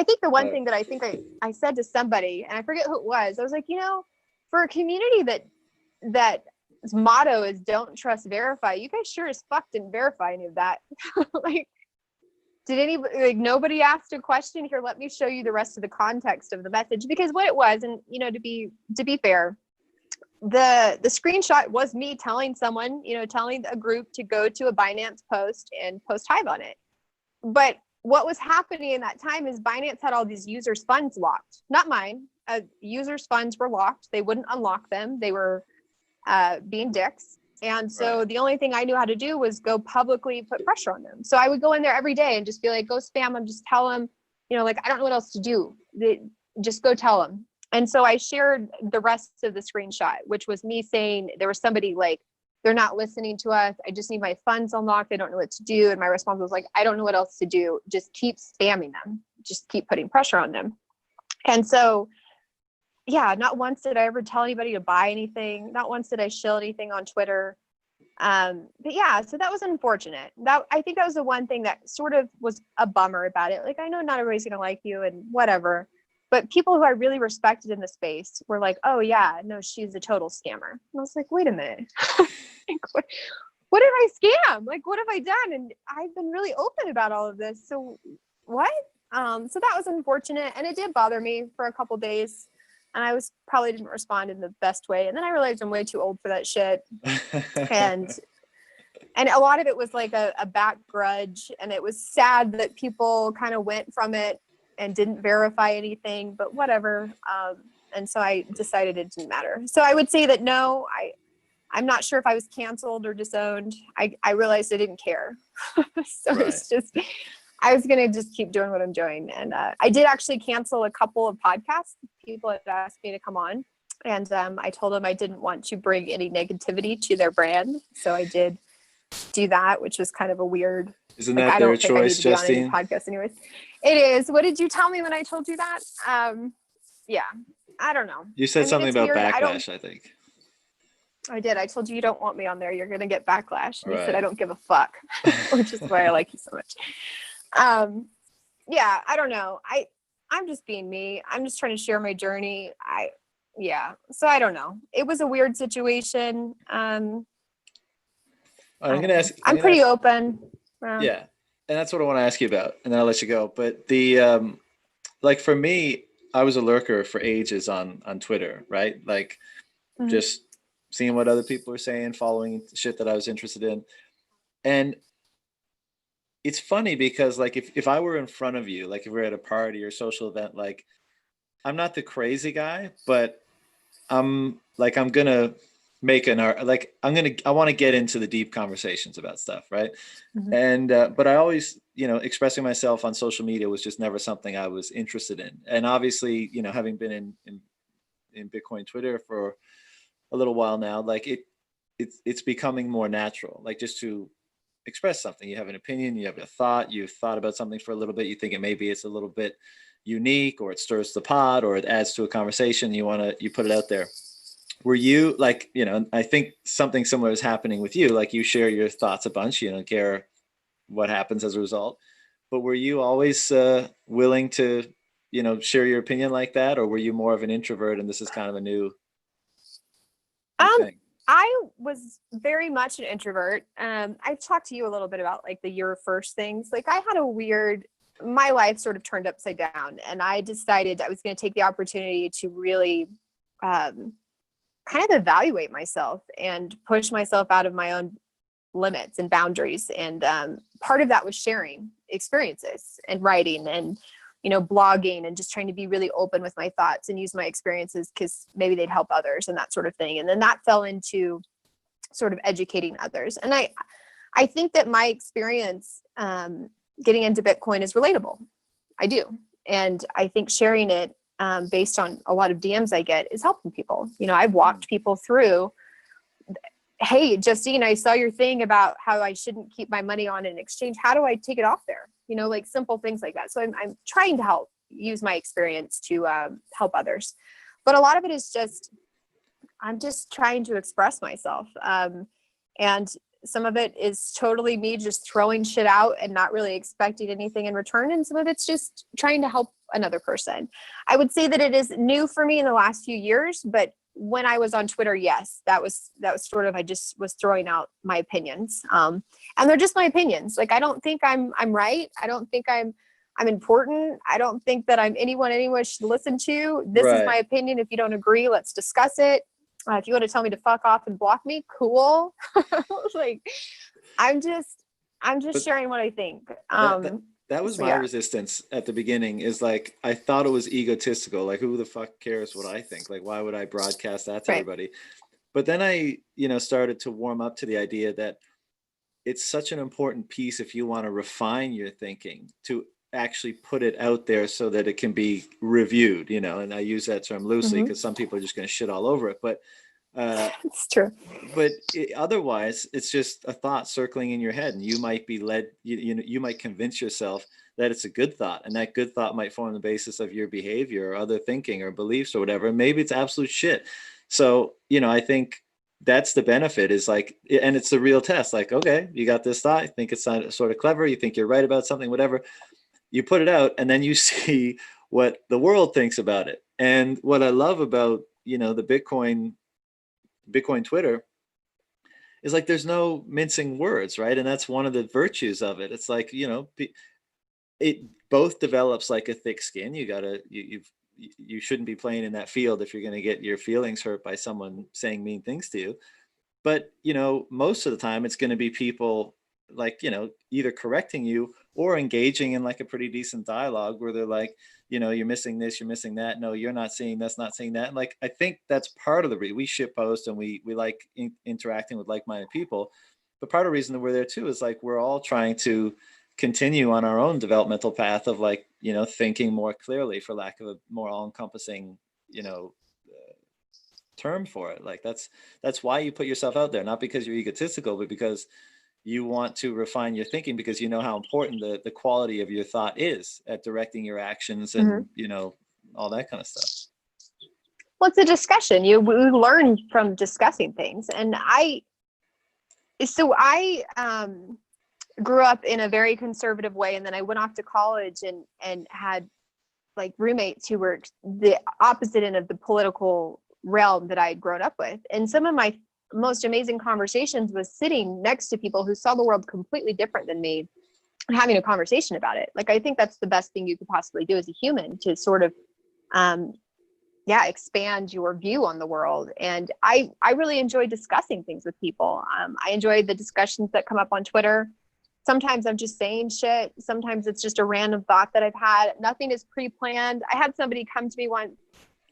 B: think the one thing that I said to somebody, and I forget who it was, I was like, you know, for a community that its motto is don't trust, verify, you guys sure as fuck didn't verify any of that. Like, did anybody, like, nobody asked a question here? Let me show you the rest of the context of the message, because what it was, and you know, to be fair, the screenshot was me telling someone, you know, telling a group to go to a Binance post and post Hive on it. But what was happening in that time is Binance had all these users' funds locked, not mine. Users' funds were locked. They wouldn't unlock them. They were being dicks. And so the only thing I knew how to do was go publicly put pressure on them. So I would go in there every day and just be like, go spam them, just tell them, you know, like, I don't know what else to do. Just go tell them. And so I shared the rest of the screenshot, which was me saying there was somebody like, they're not listening to us. I just need my funds unlocked. I don't know what to do. And my response was like, I don't know what else to do. Just keep spamming them. Just keep putting pressure on them. And so, yeah, not once did I ever tell anybody to buy anything. Not once did I shill anything on Twitter. But yeah, so that was unfortunate. I think that was the one thing that sort of was a bummer about it. Like, I know not everybody's going to like you and whatever, but people who I really respected in the space were like, oh yeah, no, she's a total scammer. And I was like, wait a minute. Like, what did I scam? Like, what have I done? And I've been really open about all of this. So what? So that was unfortunate. And it did bother me for a couple days. And I probably didn't respond in the best way. And then I realized I'm way too old for that shit. And a lot of it was like a back grudge. And it was sad that people kind of went from it and didn't verify anything, but whatever. And so I decided it didn't matter. So I would say that no, I'm not sure if I was canceled or disowned. I realized I didn't care. So it's just, I was going to just keep doing what I'm doing. And I did actually cancel a couple of podcasts. People had asked me to come on. And I told them I didn't want to bring any negativity to their brand. So I did do that, which was kind of a weird.
A: Isn't that their choice, Justine?
B: Podcast anyways. It is. What did you tell me when I told you that? Yeah, I don't know.
A: You said something about backlash, I think.
B: I did. I told you don't want me on there. You're going to get backlash. And you said,
A: Right.
B: I don't give a fuck, which is why I like you so much. Yeah, I don't know. I'm just being me. I'm just trying to share my journey. So I don't know. It was a weird situation.
A: I'm going to ask.
B: I'm pretty open.
A: Yeah. And that's what I want to ask you about. And then I'll let you go. But like for me, I was a lurker for ages on Twitter, right? Like just seeing what other people are saying, following shit that I was interested in. And it's funny because like if I were in front of you, like if we're at a party or social event, like I'm not the crazy guy, but I'm gonna make an art, like I want to get into the deep conversations about stuff, right? And but I always, you know, expressing myself on social media was just never something I was interested in. And obviously, you know, having been in Bitcoin Twitter for a little while now, like it's becoming more natural, like just to express something. You have an opinion, you have a thought, you've thought about something for a little bit, you think maybe it's a little bit unique, or it stirs the pot, or it adds to a conversation, you put it out there. Were you like, I think something similar is happening with you. Like, you share your thoughts a bunch, you don't care what happens as a result. But were you always willing to, share your opinion like that? Or were you more of an introvert and this is kind of a new thing?
B: I was very much an introvert. I've talked to you a little bit about like the your first things. Like, I had my life sort of turned upside down, and I decided I was going to take the opportunity to really kind of evaluate myself and push myself out of my own limits and boundaries. And part of that was sharing experiences and writing and, blogging, and just trying to be really open with my thoughts and use my experiences because maybe they'd help others and that sort of thing. And then that fell into sort of educating others. And I think that my experience getting into Bitcoin is relatable. I do. And I think sharing it based on a lot of DMs I get is helping people. I've walked people through, hey, Justine, I saw your thing about how I shouldn't keep my money on an exchange. How do I take it off there? Like simple things like that. So I'm trying to use my experience to help others. But a lot of it is I'm just trying to express myself. And some of it is totally me just throwing shit out and not really expecting anything in return. And some of it's just trying to help another person. I would say that it is new for me in the last few years, but when I was on Twitter, yes, that was sort of, I just was throwing out my opinions. And they're just my opinions. Like, I don't think I'm right. I don't think I'm important. I don't think that I'm anyone should listen to. This is my opinion. If you don't agree, let's discuss it. If you want to tell me to fuck off and block me, cool. Like, I'm just sharing what I think.
A: That was my resistance at the beginning, is like, I thought it was egotistical. Like, who the fuck cares what I think? Like, why would I broadcast that to everybody? But then I, started to warm up to the idea that it's such an important piece, if you want to refine your thinking, to actually put it out there so that it can be reviewed, and I use that term loosely because some people are just going to shit all over it. But
B: it's true.
A: But otherwise, it's just a thought circling in your head, and you might be led. You might convince yourself that it's a good thought, and that good thought might form the basis of your behavior or other thinking or beliefs or whatever. And maybe it's absolute shit. So, I think that's the benefit, is like, and it's the real test. Like, okay, you got this thought. I think it's sort of clever. You think you're right about something, whatever. You put it out, and then you see what the world thinks about it. And what I love about, the Bitcoin Twitter is like, there's no mincing words, right? And that's one of the virtues of it. It's like, it both develops like a thick skin. You shouldn't be playing in that field if you're going to get your feelings hurt by someone saying mean things to you. But, most of the time it's going to be people like, either correcting you or engaging in like a pretty decent dialogue where they're like, you're missing this, you're missing that. No, you're not seeing that's not seeing that. And like, I think that's part of the reason we shit post, and we like interacting with like-minded people. But part of the reason that we're there too is like, we're all trying to continue on our own developmental path of like, thinking more clearly, for lack of a more all-encompassing, term for it. Like, that's why you put yourself out there, not because you're egotistical, but because you want to refine your thinking, because you know how important the quality of your thought is at directing your actions and, all that kind of stuff.
B: Well, it's a discussion. We learn from discussing things. And I grew up in a very conservative way. And then I went off to college and had like roommates who were the opposite end of the political realm that I had grown up with. And some of my most amazing conversations was sitting next to people who saw the world completely different than me and having a conversation about it. Like, I think that's the best thing you could possibly do as a human, to sort of, expand your view on the world. And I really enjoy discussing things with people. I enjoy the discussions that come up on Twitter. Sometimes I'm just saying shit. Sometimes it's just a random thought that I've had. Nothing is pre-planned. I had somebody come to me once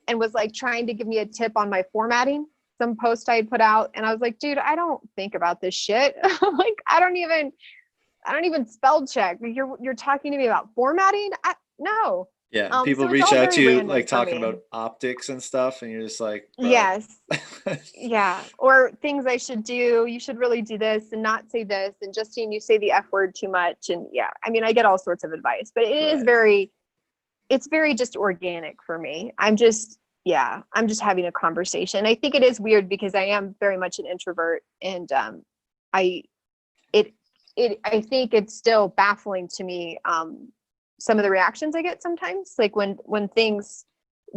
B: and was like trying to give me a tip on my formatting, some post I had put out. And I was like, dude, I don't think about this shit. Like, I don't even spell check. You're talking to me about formatting? No.
A: Yeah. People
B: so
A: reach out to you like talking about optics and stuff, and you're just like, bro.
B: Yes. Yeah. Or things I should do. You should really do this and not say this. And Justine, you say the F word too much. And yeah, I mean, I get all sorts of advice, but it is very it's very just organic for me. I'm just having a conversation. I think it is weird because I am very much an introvert, and I I think it's still baffling to me, some of the reactions I get sometimes, like when things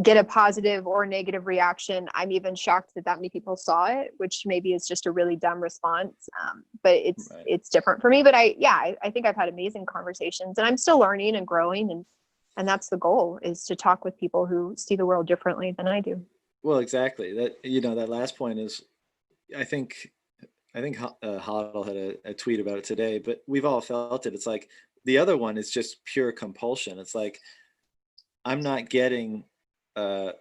B: get a positive or negative reaction. I'm even shocked that many people saw it, which maybe is just a really dumb response. But it's different for me. But I think I've had amazing conversations, and I'm still learning and growing, and that's the goal, is to talk with people who see the world differently than I do.
A: Well, exactly. That, that last point is, I think Hoddle had a tweet about it today, but we've all felt it. It's like the other one is just pure compulsion. It's like, I'm not getting the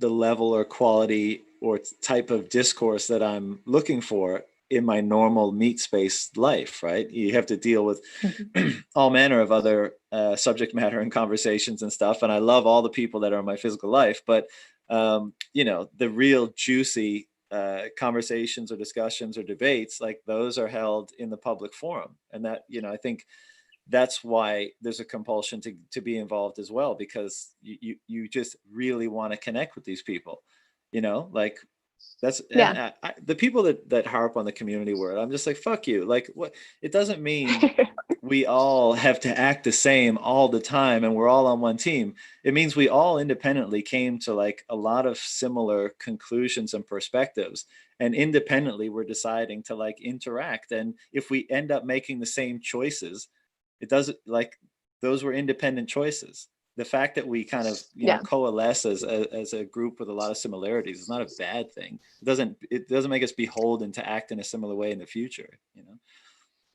A: level or quality or type of discourse that I'm looking for in my normal meat space life, right? You have to deal with all manner of other subject matter and conversations and stuff. And I love all the people that are in my physical life, but the real juicy conversations or discussions or debates, like those are held in the public forum. And that, I think that's why there's a compulsion to be involved as well, because you just really want to connect with these people, like that's, and the people that harp on the community word, I'm just like, fuck you. Like, what? It doesn't mean we all have to act the same all the time and we're all on one team. It means we all independently came to like a lot of similar conclusions and perspectives, and independently we're deciding to like interact. And if we end up making the same choices, it doesn't, like, those were independent choices. The fact that we kind of coalesce as a group with a lot of similarities is not a bad thing. It doesn't make us beholden to act in a similar way in the future,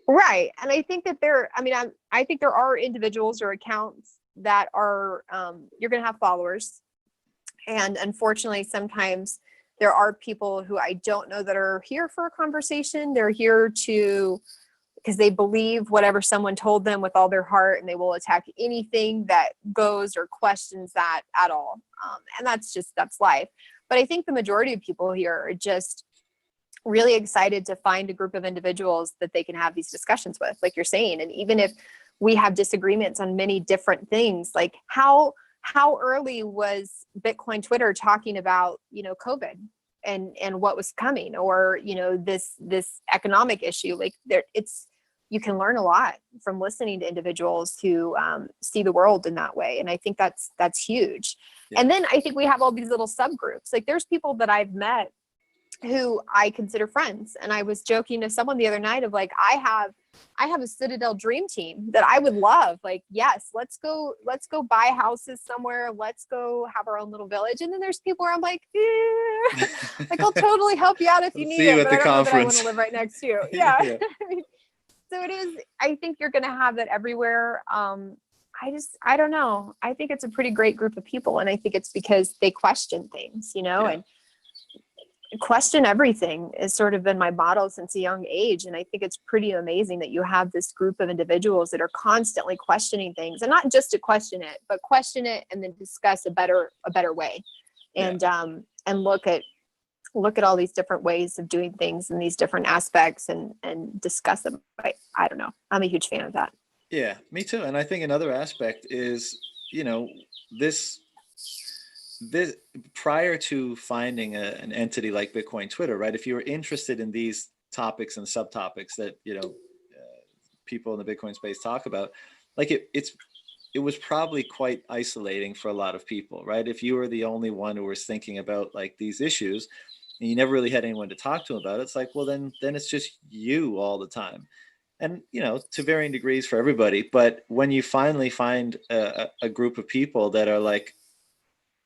B: Right. And I think that I think there are individuals or accounts that are, you're going to have followers. And unfortunately, sometimes there are people who I don't know that are here for a conversation. They're here because they believe whatever someone told them with all their heart, and they will attack anything that goes or questions that at all. And that's life. But I think the majority of people here are just really excited to find a group of individuals that they can have these discussions with, like you're saying. And even if we have disagreements on many different things, like how early was Bitcoin Twitter talking about, COVID and what was coming, or, this economic issue, like you can learn a lot from listening to individuals who see the world in that way. And I think that's huge. Yeah. And then I think we have all these little subgroups. Like there's people that I've met who I consider friends. And I was joking to someone the other night of like, I have a Citadel dream team that I would love. Like, yes, let's go buy houses somewhere. Let's go have our own little village. And then there's people where I'm like, like I'll totally help you out if you need it, but I don't know that I want to live right next to you. Yeah. Yeah. So it is, I think you're going to have that everywhere. I don't know. I think it's a pretty great group of people. And I think it's because they question things, and question everything has sort of been my motto since a young age. And I think it's pretty amazing that you have this group of individuals that are constantly questioning things, and not just to question it, but question it and then discuss a better way. And, and look at all these different ways of doing things in these different aspects and discuss them. I don't know. I'm a huge fan of that.
A: Yeah, me too. And I think another aspect is, this prior to finding an entity like Bitcoin Twitter, right? If you were interested in these topics and subtopics that, people in the Bitcoin space talk about, like it was probably quite isolating for a lot of people, right? If you were the only one who was thinking about like these issues and you never really had anyone to talk to about it, it's like, well, then it's just you all the time. And, to varying degrees for everybody. But when you finally find a group of people that are like,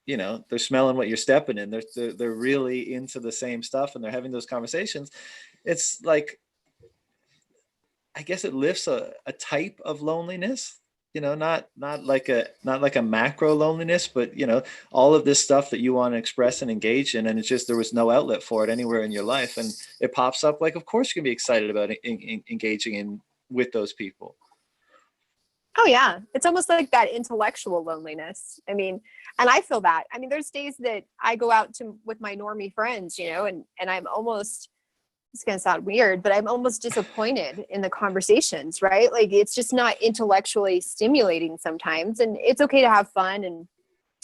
A: they're smelling what you're stepping in, they're really into the same stuff and they're having those conversations, it's like, I guess it lifts a type of loneliness, not like a macro loneliness, but all of this stuff that you want to express and engage in, and it's just there was no outlet for it anywhere in your life, and it pops up. Like, of course you can be excited about engaging in with those people.
B: Oh yeah, it's almost like that intellectual loneliness. I mean, and I feel that. I mean, there's days that I go out with my normie friends, and I'm almost it's going to sound weird, but I'm almost disappointed in the conversations, right? Like it's just not intellectually stimulating sometimes. And it's okay to have fun.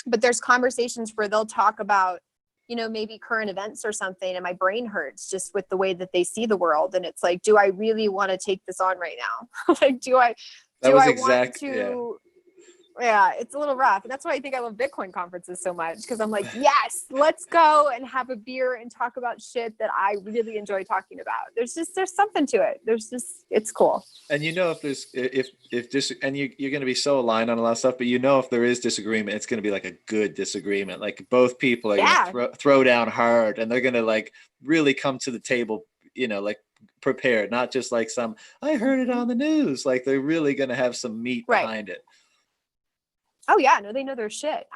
B: But there's conversations where they'll talk about, maybe current events or something, and my brain hurts just with the way that they see the world. And it's like, do I really want to take this on right now? Like, do I want to, yeah, it's a little rough. And that's why I think I love Bitcoin conferences so much, because I'm like, yes, let's go and have a beer and talk about shit that I really enjoy talking about. There's something to it. It's cool.
A: And if there's, if this, and you're going to be so aligned on a lot of stuff, but if there is disagreement, it's going to be like a good disagreement. Like both people are going to throw down hard, and they're going to like really come to the table, like prepared, not just like I heard it on the news. Like they're really going to have some meat behind it.
B: Oh yeah, no, they know their shit.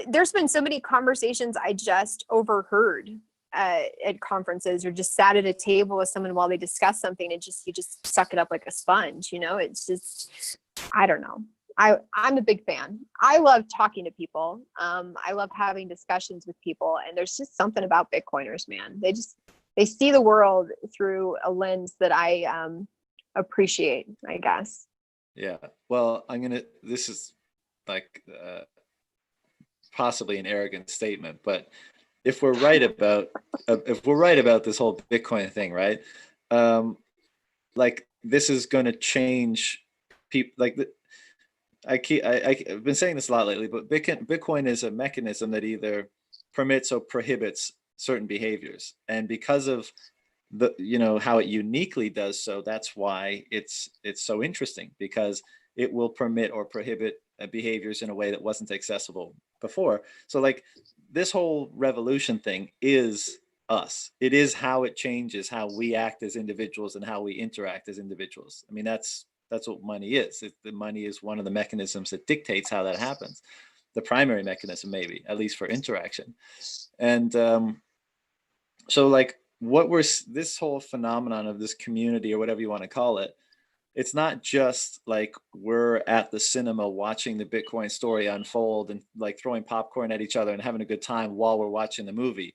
B: There's been so many conversations I just overheard at conferences, or just sat at a table with someone while they discuss something, and you just suck it up like a sponge. It's just, I don't know. I'm a big fan. I love talking to people. I love having discussions with people, and there's just something about Bitcoiners, man. They see the world through a lens that I appreciate, I guess.
A: Yeah. Well, this is like possibly an arrogant statement, but if we're right about this whole Bitcoin thing, right? Like this is going to change people. Like I've been saying this a lot lately, but Bitcoin is a mechanism that either permits or prohibits certain behaviors, and because of how it uniquely does so, that's why it's so interesting, because it will permit or prohibit behaviors in a way that wasn't accessible before. So like this whole revolution thing is us. It is how it changes how we act as individuals and how we interact as individuals. I mean, that's what money is. The money is one of the mechanisms that dictates how that happens. The primary mechanism, maybe, at least for interaction. And so like this whole phenomenon of this community, or whatever you want to call it, it's not just like we're at the cinema watching the Bitcoin story unfold and like throwing popcorn at each other and having a good time while we're watching the movie.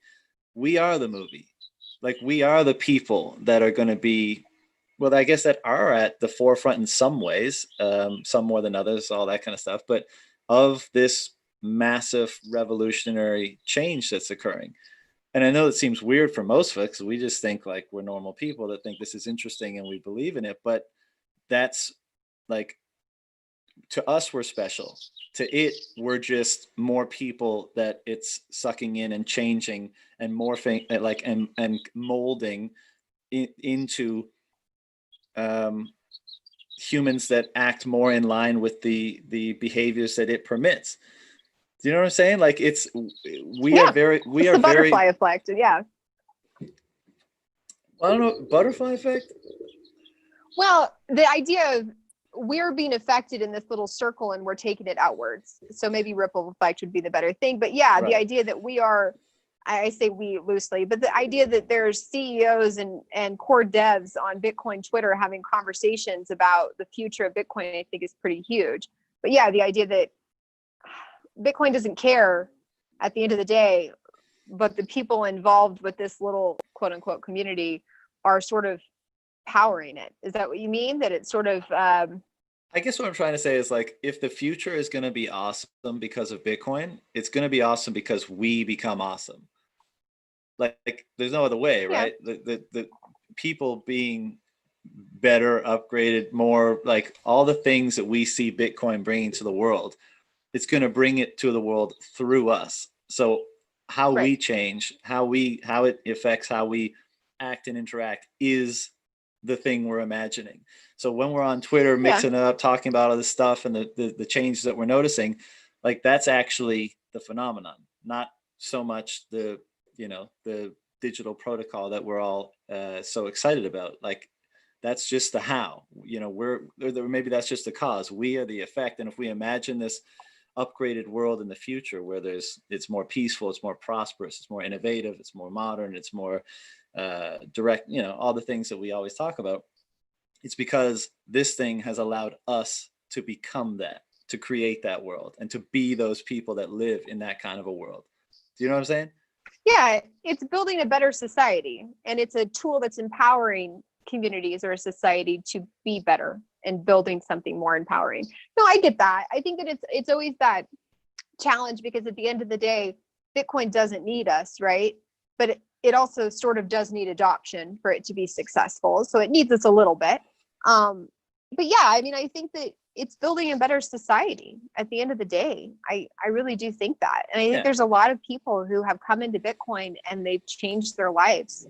A: We are the movie. Like we are the people that are going to be, well, I guess that are at the forefront in some ways, some more than others, all that kind of stuff, but of this massive revolutionary change that's occurring. And I know it seems weird for most of us, because we just think like we're normal people that think this is interesting and we believe in it. But that's like, to us, we're special. To it, we're just more people that it's sucking in and changing and morphing, like, and molding into humans that act more in line with the behaviors that it permits. Do you know what I'm saying? Like we are
B: the butterfly effect. Yeah.
A: I don't know, butterfly effect.
B: Well, the idea of we're being affected in this little circle and we're taking it outwards. So maybe ripple effect would be the better thing. But yeah, right. The idea that we are, I say we loosely, but the idea that there's CEOs and core devs on Bitcoin Twitter having conversations about the future of Bitcoin, I think is pretty huge. But yeah, the idea that Bitcoin doesn't care at the end of the day, but the people involved with this little quote unquote community are sort of powering it. Is that what you mean? That it's sort of
A: I guess what I'm trying to say is, like, if the future is going to be awesome because of Bitcoin, it's going to be awesome because we become awesome. Like there's no other way, right? The people being better, upgraded, more, like all the things that we see Bitcoin bringing to the world, it's going to bring it to the world through us. So how we change, how it affects how we act and interact is the thing we're imagining. So when we're on Twitter mixing it up, talking about all this stuff and the changes that we're noticing, like that's actually the phenomenon, not so much the digital protocol that we're all so excited about. Like that's just the how, maybe that's just the cause. We are the effect. And if we imagine this upgraded world in the future where it's more peaceful, it's more prosperous, it's more innovative, it's more modern, it's more direct, all the things that we always talk about, it's because this thing has allowed us to become that, to create that world and to be those people that live in that kind of a world. Do you know what I'm saying?
B: Yeah, it's building a better society, and it's a tool that's empowering communities or a society to be better and building something more empowering. No, I get that. I think that it's always that challenge, because at the end of the day, Bitcoin doesn't need us, right? But it also sort of does need adoption for it to be successful. So it needs us a little bit. But yeah, I mean, I think that it's building a better society at the end of the day. I really do think that. And I think there's a lot of people who have come into Bitcoin and they've changed their lives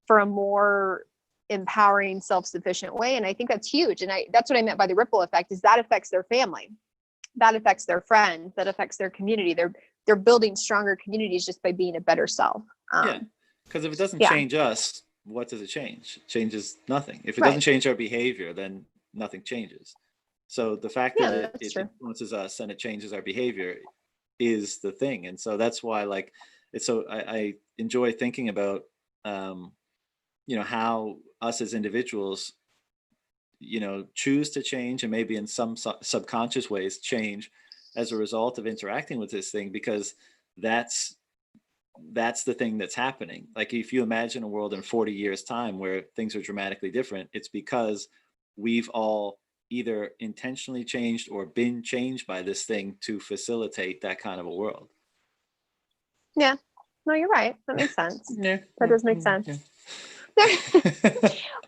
B: for a more empowering, self-sufficient way. And I think that's huge. And that's what I meant by the ripple effect, is that affects their family, that affects their friends, that affects their community. They're building stronger communities just by being a better self.
A: Yeah, because if it doesn't change us, what does it change? It changes nothing. If it doesn't change our behavior, then nothing changes. So the fact that it influences us and it changes our behavior is the thing. And so that's why, like, it's so I enjoy thinking about how us as individuals choose to change, and maybe in some subconscious ways change as a result of interacting with this thing, because that's the thing that's happening. Like, if you imagine a world in 40 years time where things are dramatically different, it's because we've all either intentionally changed or been changed by this thing to facilitate that kind of a world.
B: Yeah, no, you're right. That makes sense. That does make sense.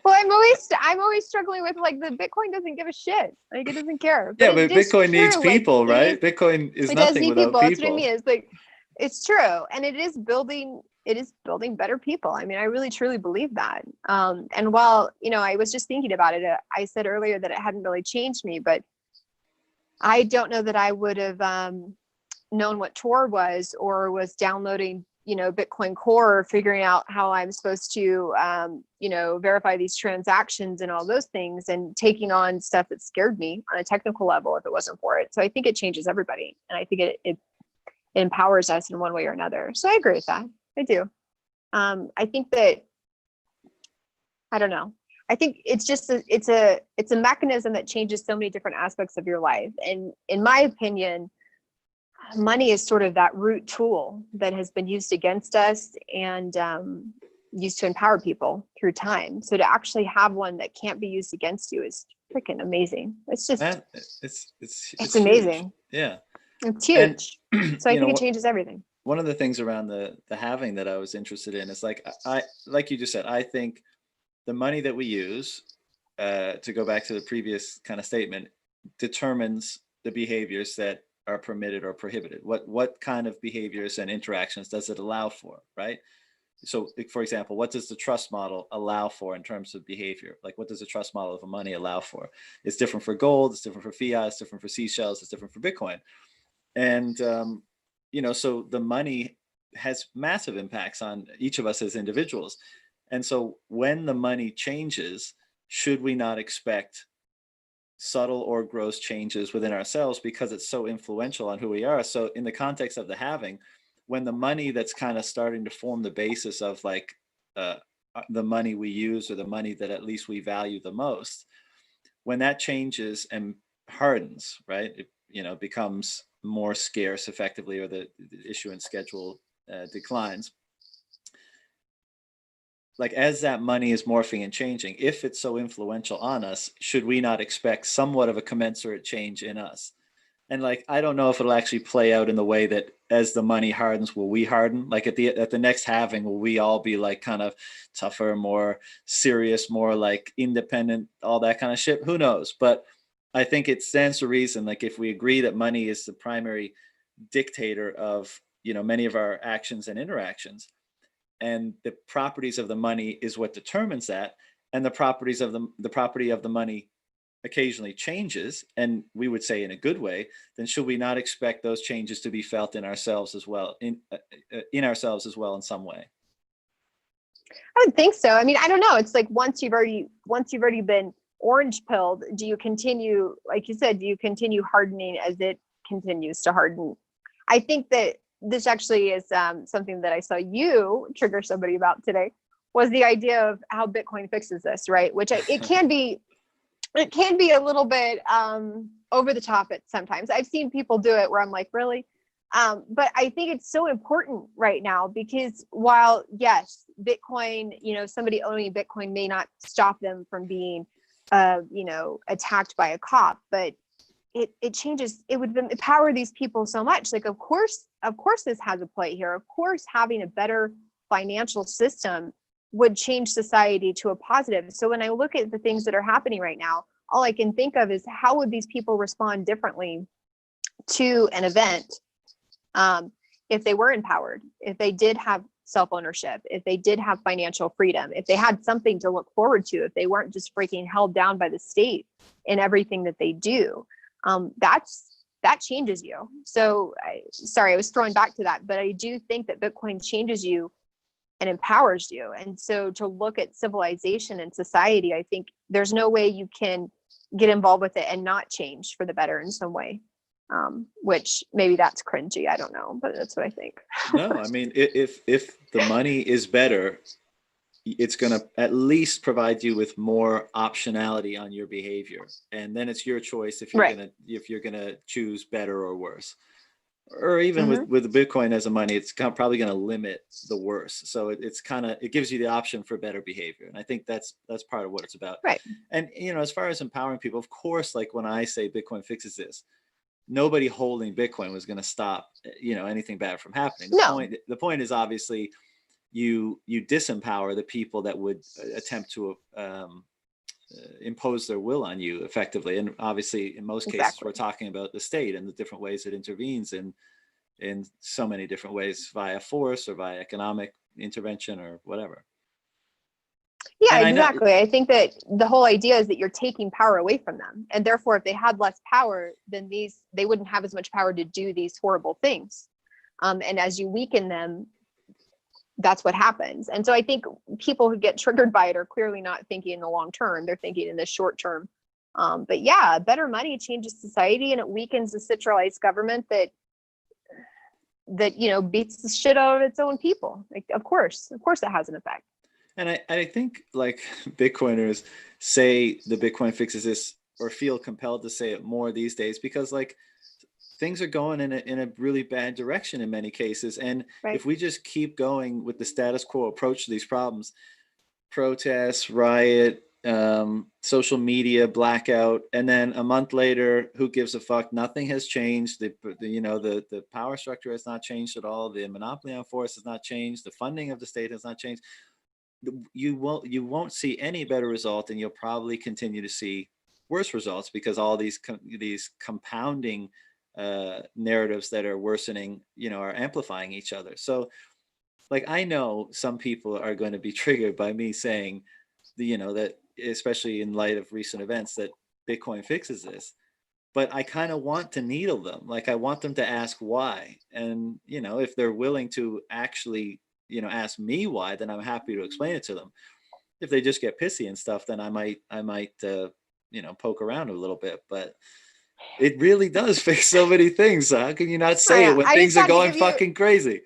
B: Well, I'm always struggling with, like, the Bitcoin doesn't give a shit. Like, it doesn't care.
A: But Bitcoin needs people, right? Bitcoin is nothing without people.
B: That's what I mean. It's like, it's true. And it is building better people. I mean, I really truly believe that. And while, I was just thinking about it, I said earlier that it hadn't really changed me, but I don't know that I would have known what Tor was, or was downloading, Bitcoin Core, or figuring out how I'm supposed to, verify these transactions and all those things, and taking on stuff that scared me on a technical level if it wasn't for it. So I think it changes everybody. And I think it empowers us in one way or another. So I agree with that. I do. I think that, I don't know. I think it's just it's a mechanism that changes so many different aspects of your life. And in my opinion, money is sort of that root tool that has been used against us and used to empower people through time. So to actually have one that can't be used against you is freaking amazing. It's just, it's amazing.
A: Huge. Yeah.
B: It's huge. So I think it changes everything.
A: One of the things around the halving that I was interested in is, like, like you just said, I think the money that we use, to go back to the previous kind of statement, determines the behaviors that are permitted or prohibited. What kind of behaviors and interactions does it allow for, right? So, for example, what does the trust model allow for in terms of behavior? Like, what does the trust model of money allow for? It's different for gold, it's different for fiat, it's different for seashells, it's different for Bitcoin. And, so the money has massive impacts on each of us as individuals. And so when the money changes, should we not expect subtle or gross changes within ourselves, because it's so influential on who we are? So in the context of the halving, when the money that's kind of starting to form the basis of, like, the money we use, or the money that at least we value the most, when that changes and hardens, right, it becomes more scarce effectively, or the issuance schedule declines. Like, as that money is morphing and changing, if it's so influential on us, should we not expect somewhat of a commensurate change in us? And, like, I don't know if it'll actually play out in the way that, as the money hardens, will we harden? Like, at the next halving, will we all be, like, kind of tougher, more serious, more, like, independent, all that kind of shit? Who knows? But I think it stands to reason, like, if we agree that money is the primary dictator of, many of our actions and interactions, and the properties of the money is what determines that, and the property of the money occasionally changes, and we would say in a good way, then should we not expect those changes to be felt in ourselves as well, in ourselves as well, in some way?
B: I would think so. I mean, I don't know. It's like, once you've already been orange pilled, do you continue, like you said, do you continue hardening as it continues to harden? I think that this actually is something that I saw you trigger somebody about today, was the idea of how Bitcoin fixes this, right? Which it can be a little bit over the top at sometimes. I've seen people do it where I'm like, really? But I think it's so important right now because while yes, Bitcoin, somebody owning Bitcoin may not stop them from being, attacked by a cop, but it changes, it would empower these people so much. Like, of course this has a play here. Of course, having a better financial system would change society to a positive. So when I look at the things that are happening right now, all I can think of is how would these people respond differently to an event if they were empowered, if they did have self-ownership, if they did have financial freedom, if they had something to look forward to, if they weren't just freaking held down by the state in everything that they do. That changes you. So sorry, I was throwing back to that, but I do think that Bitcoin changes you and empowers you. And so to look at civilization and society, I think there's no way you can get involved with it and not change for the better in some way. Which maybe that's cringy. I don't know, but that's what I think.
A: No, I mean, if the money is better, it's going to at least provide you with more optionality on your behavior, and then it's your choice if you're gonna choose better or worse. Or even with the Bitcoin as a money, it's probably going to limit the worse. So it gives you the option for better behavior, and I think that's part of what it's about.
B: Right.
A: And as far as empowering people, of course, like when I say Bitcoin fixes this, nobody holding Bitcoin was going to stop anything bad from happening. The point is obviously you disempower the people that would attempt to impose their will on you effectively. And obviously in most cases we're talking about the state and the different ways it intervenes in so many different ways, via force or via economic intervention or whatever.
B: Yeah, exactly. I think that the whole idea is that you're taking power away from them, and therefore if they had less power, then they wouldn't have as much power to do these horrible things. And as you weaken them, that's what happens. And so I think people who get triggered by it are clearly not thinking in the long term. They're thinking in the short term. But yeah, better money changes society, and it weakens the centralized government that beats the shit out of its own people. Like, of course it has an effect.
A: And I think like Bitcoiners say the Bitcoin fixes this, or feel compelled to say it more these days, because like things are going in a really bad direction in many cases. And if we just keep going with the status quo approach to these problems, protests, riot, social media blackout, and then a month later, who gives a fuck? Nothing has changed. The power structure has not changed at all. The monopoly on force has not changed. The funding of the state has not changed. You won't see any better result, and you'll probably continue to see worse results, because all these compounding narratives that are worsening, are amplifying each other. So like, I know some people are going to be triggered by me saying that, especially in light of recent events, that Bitcoin fixes this, but I kind of want to needle them. Like, I want them to ask why. And if they're willing to actually ask me why, then I'm happy to explain it to them. If they just get pissy and stuff, then I might poke around a little bit. But it really does fix so many things. So how can you not say it when things are going fucking crazy?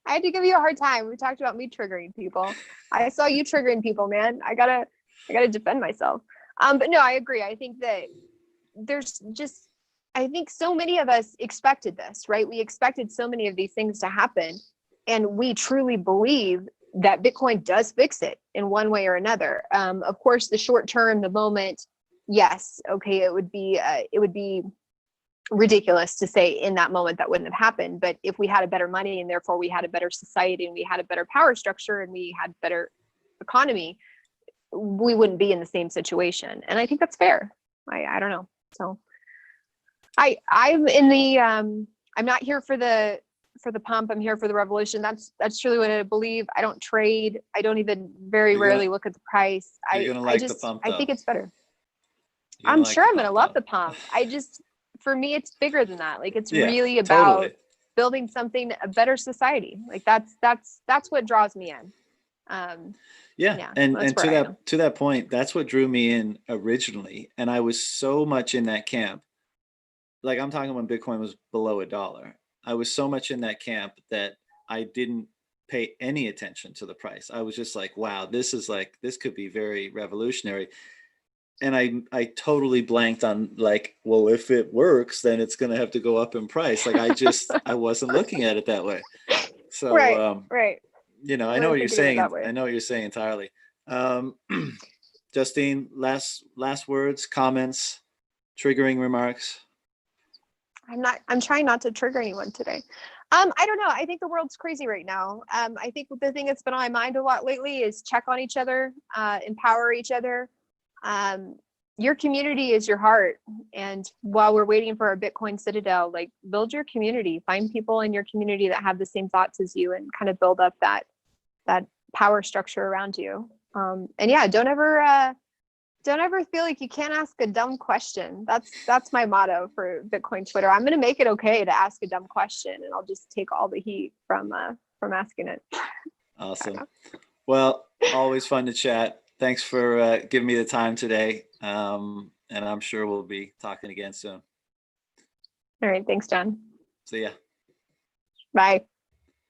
B: I had to give you a hard time. We talked about me triggering people. I saw you triggering people, man. I gotta defend myself. But no, I agree. I think that I think so many of us expected this, right? We expected so many of these things to happen. And we truly believe that Bitcoin does fix it in one way or another. Of course, the short term, the moment, yes, okay, it would be ridiculous to say in that moment that wouldn't have happened. But if we had a better money, and therefore we had a better society, and we had a better power structure, and we had better economy, we wouldn't be in the same situation. And I think that's fair. I don't know. So I'm in the I'm not here for the pump. I'm here for the revolution. That's truly what I believe. I don't trade. I don't even rarely look at the price. I think it's better. I'm sure I'm going to love the pump. For me, it's bigger than that. Like, it's really about building a better society. Like, that's what draws me in. And
A: to that point, that's what drew me in originally. And I was so much in that camp. Like, I'm talking when Bitcoin was below $1. I was so much in that camp that I didn't pay any attention to the price. I was just like, wow, this could be very revolutionary. and I totally blanked on like, well, if it works, then it's gonna have to go up in price. Like I wasn't looking at it that way. So
B: Right, right.
A: you know,
B: I
A: I know
B: wasn't
A: what you're
B: thinking of it
A: saying,
B: that
A: and
B: way.
A: I know what you're saying entirely. Um, Justine, last words, comments, triggering remarks.
B: I'm trying not to trigger anyone today. I don't know. I think the world's crazy right now. I think the thing that's been on my mind a lot lately is check on each other, empower each other. Um, your community is your heart. And while we're waiting for our Bitcoin citadel, like build your community, find people in your community that have the same thoughts as you and kind of build up that power structure around you. And yeah, don't ever feel like you can't ask a dumb question. That's my motto for Bitcoin Twitter. I'm gonna make it okay to ask a dumb question, and I'll just take all the heat from asking it.
A: Awesome. Well, always fun to chat. Thanks for giving me the time today. And I'm sure we'll be talking again soon.
B: All right, thanks, John.
A: See ya.
B: Bye.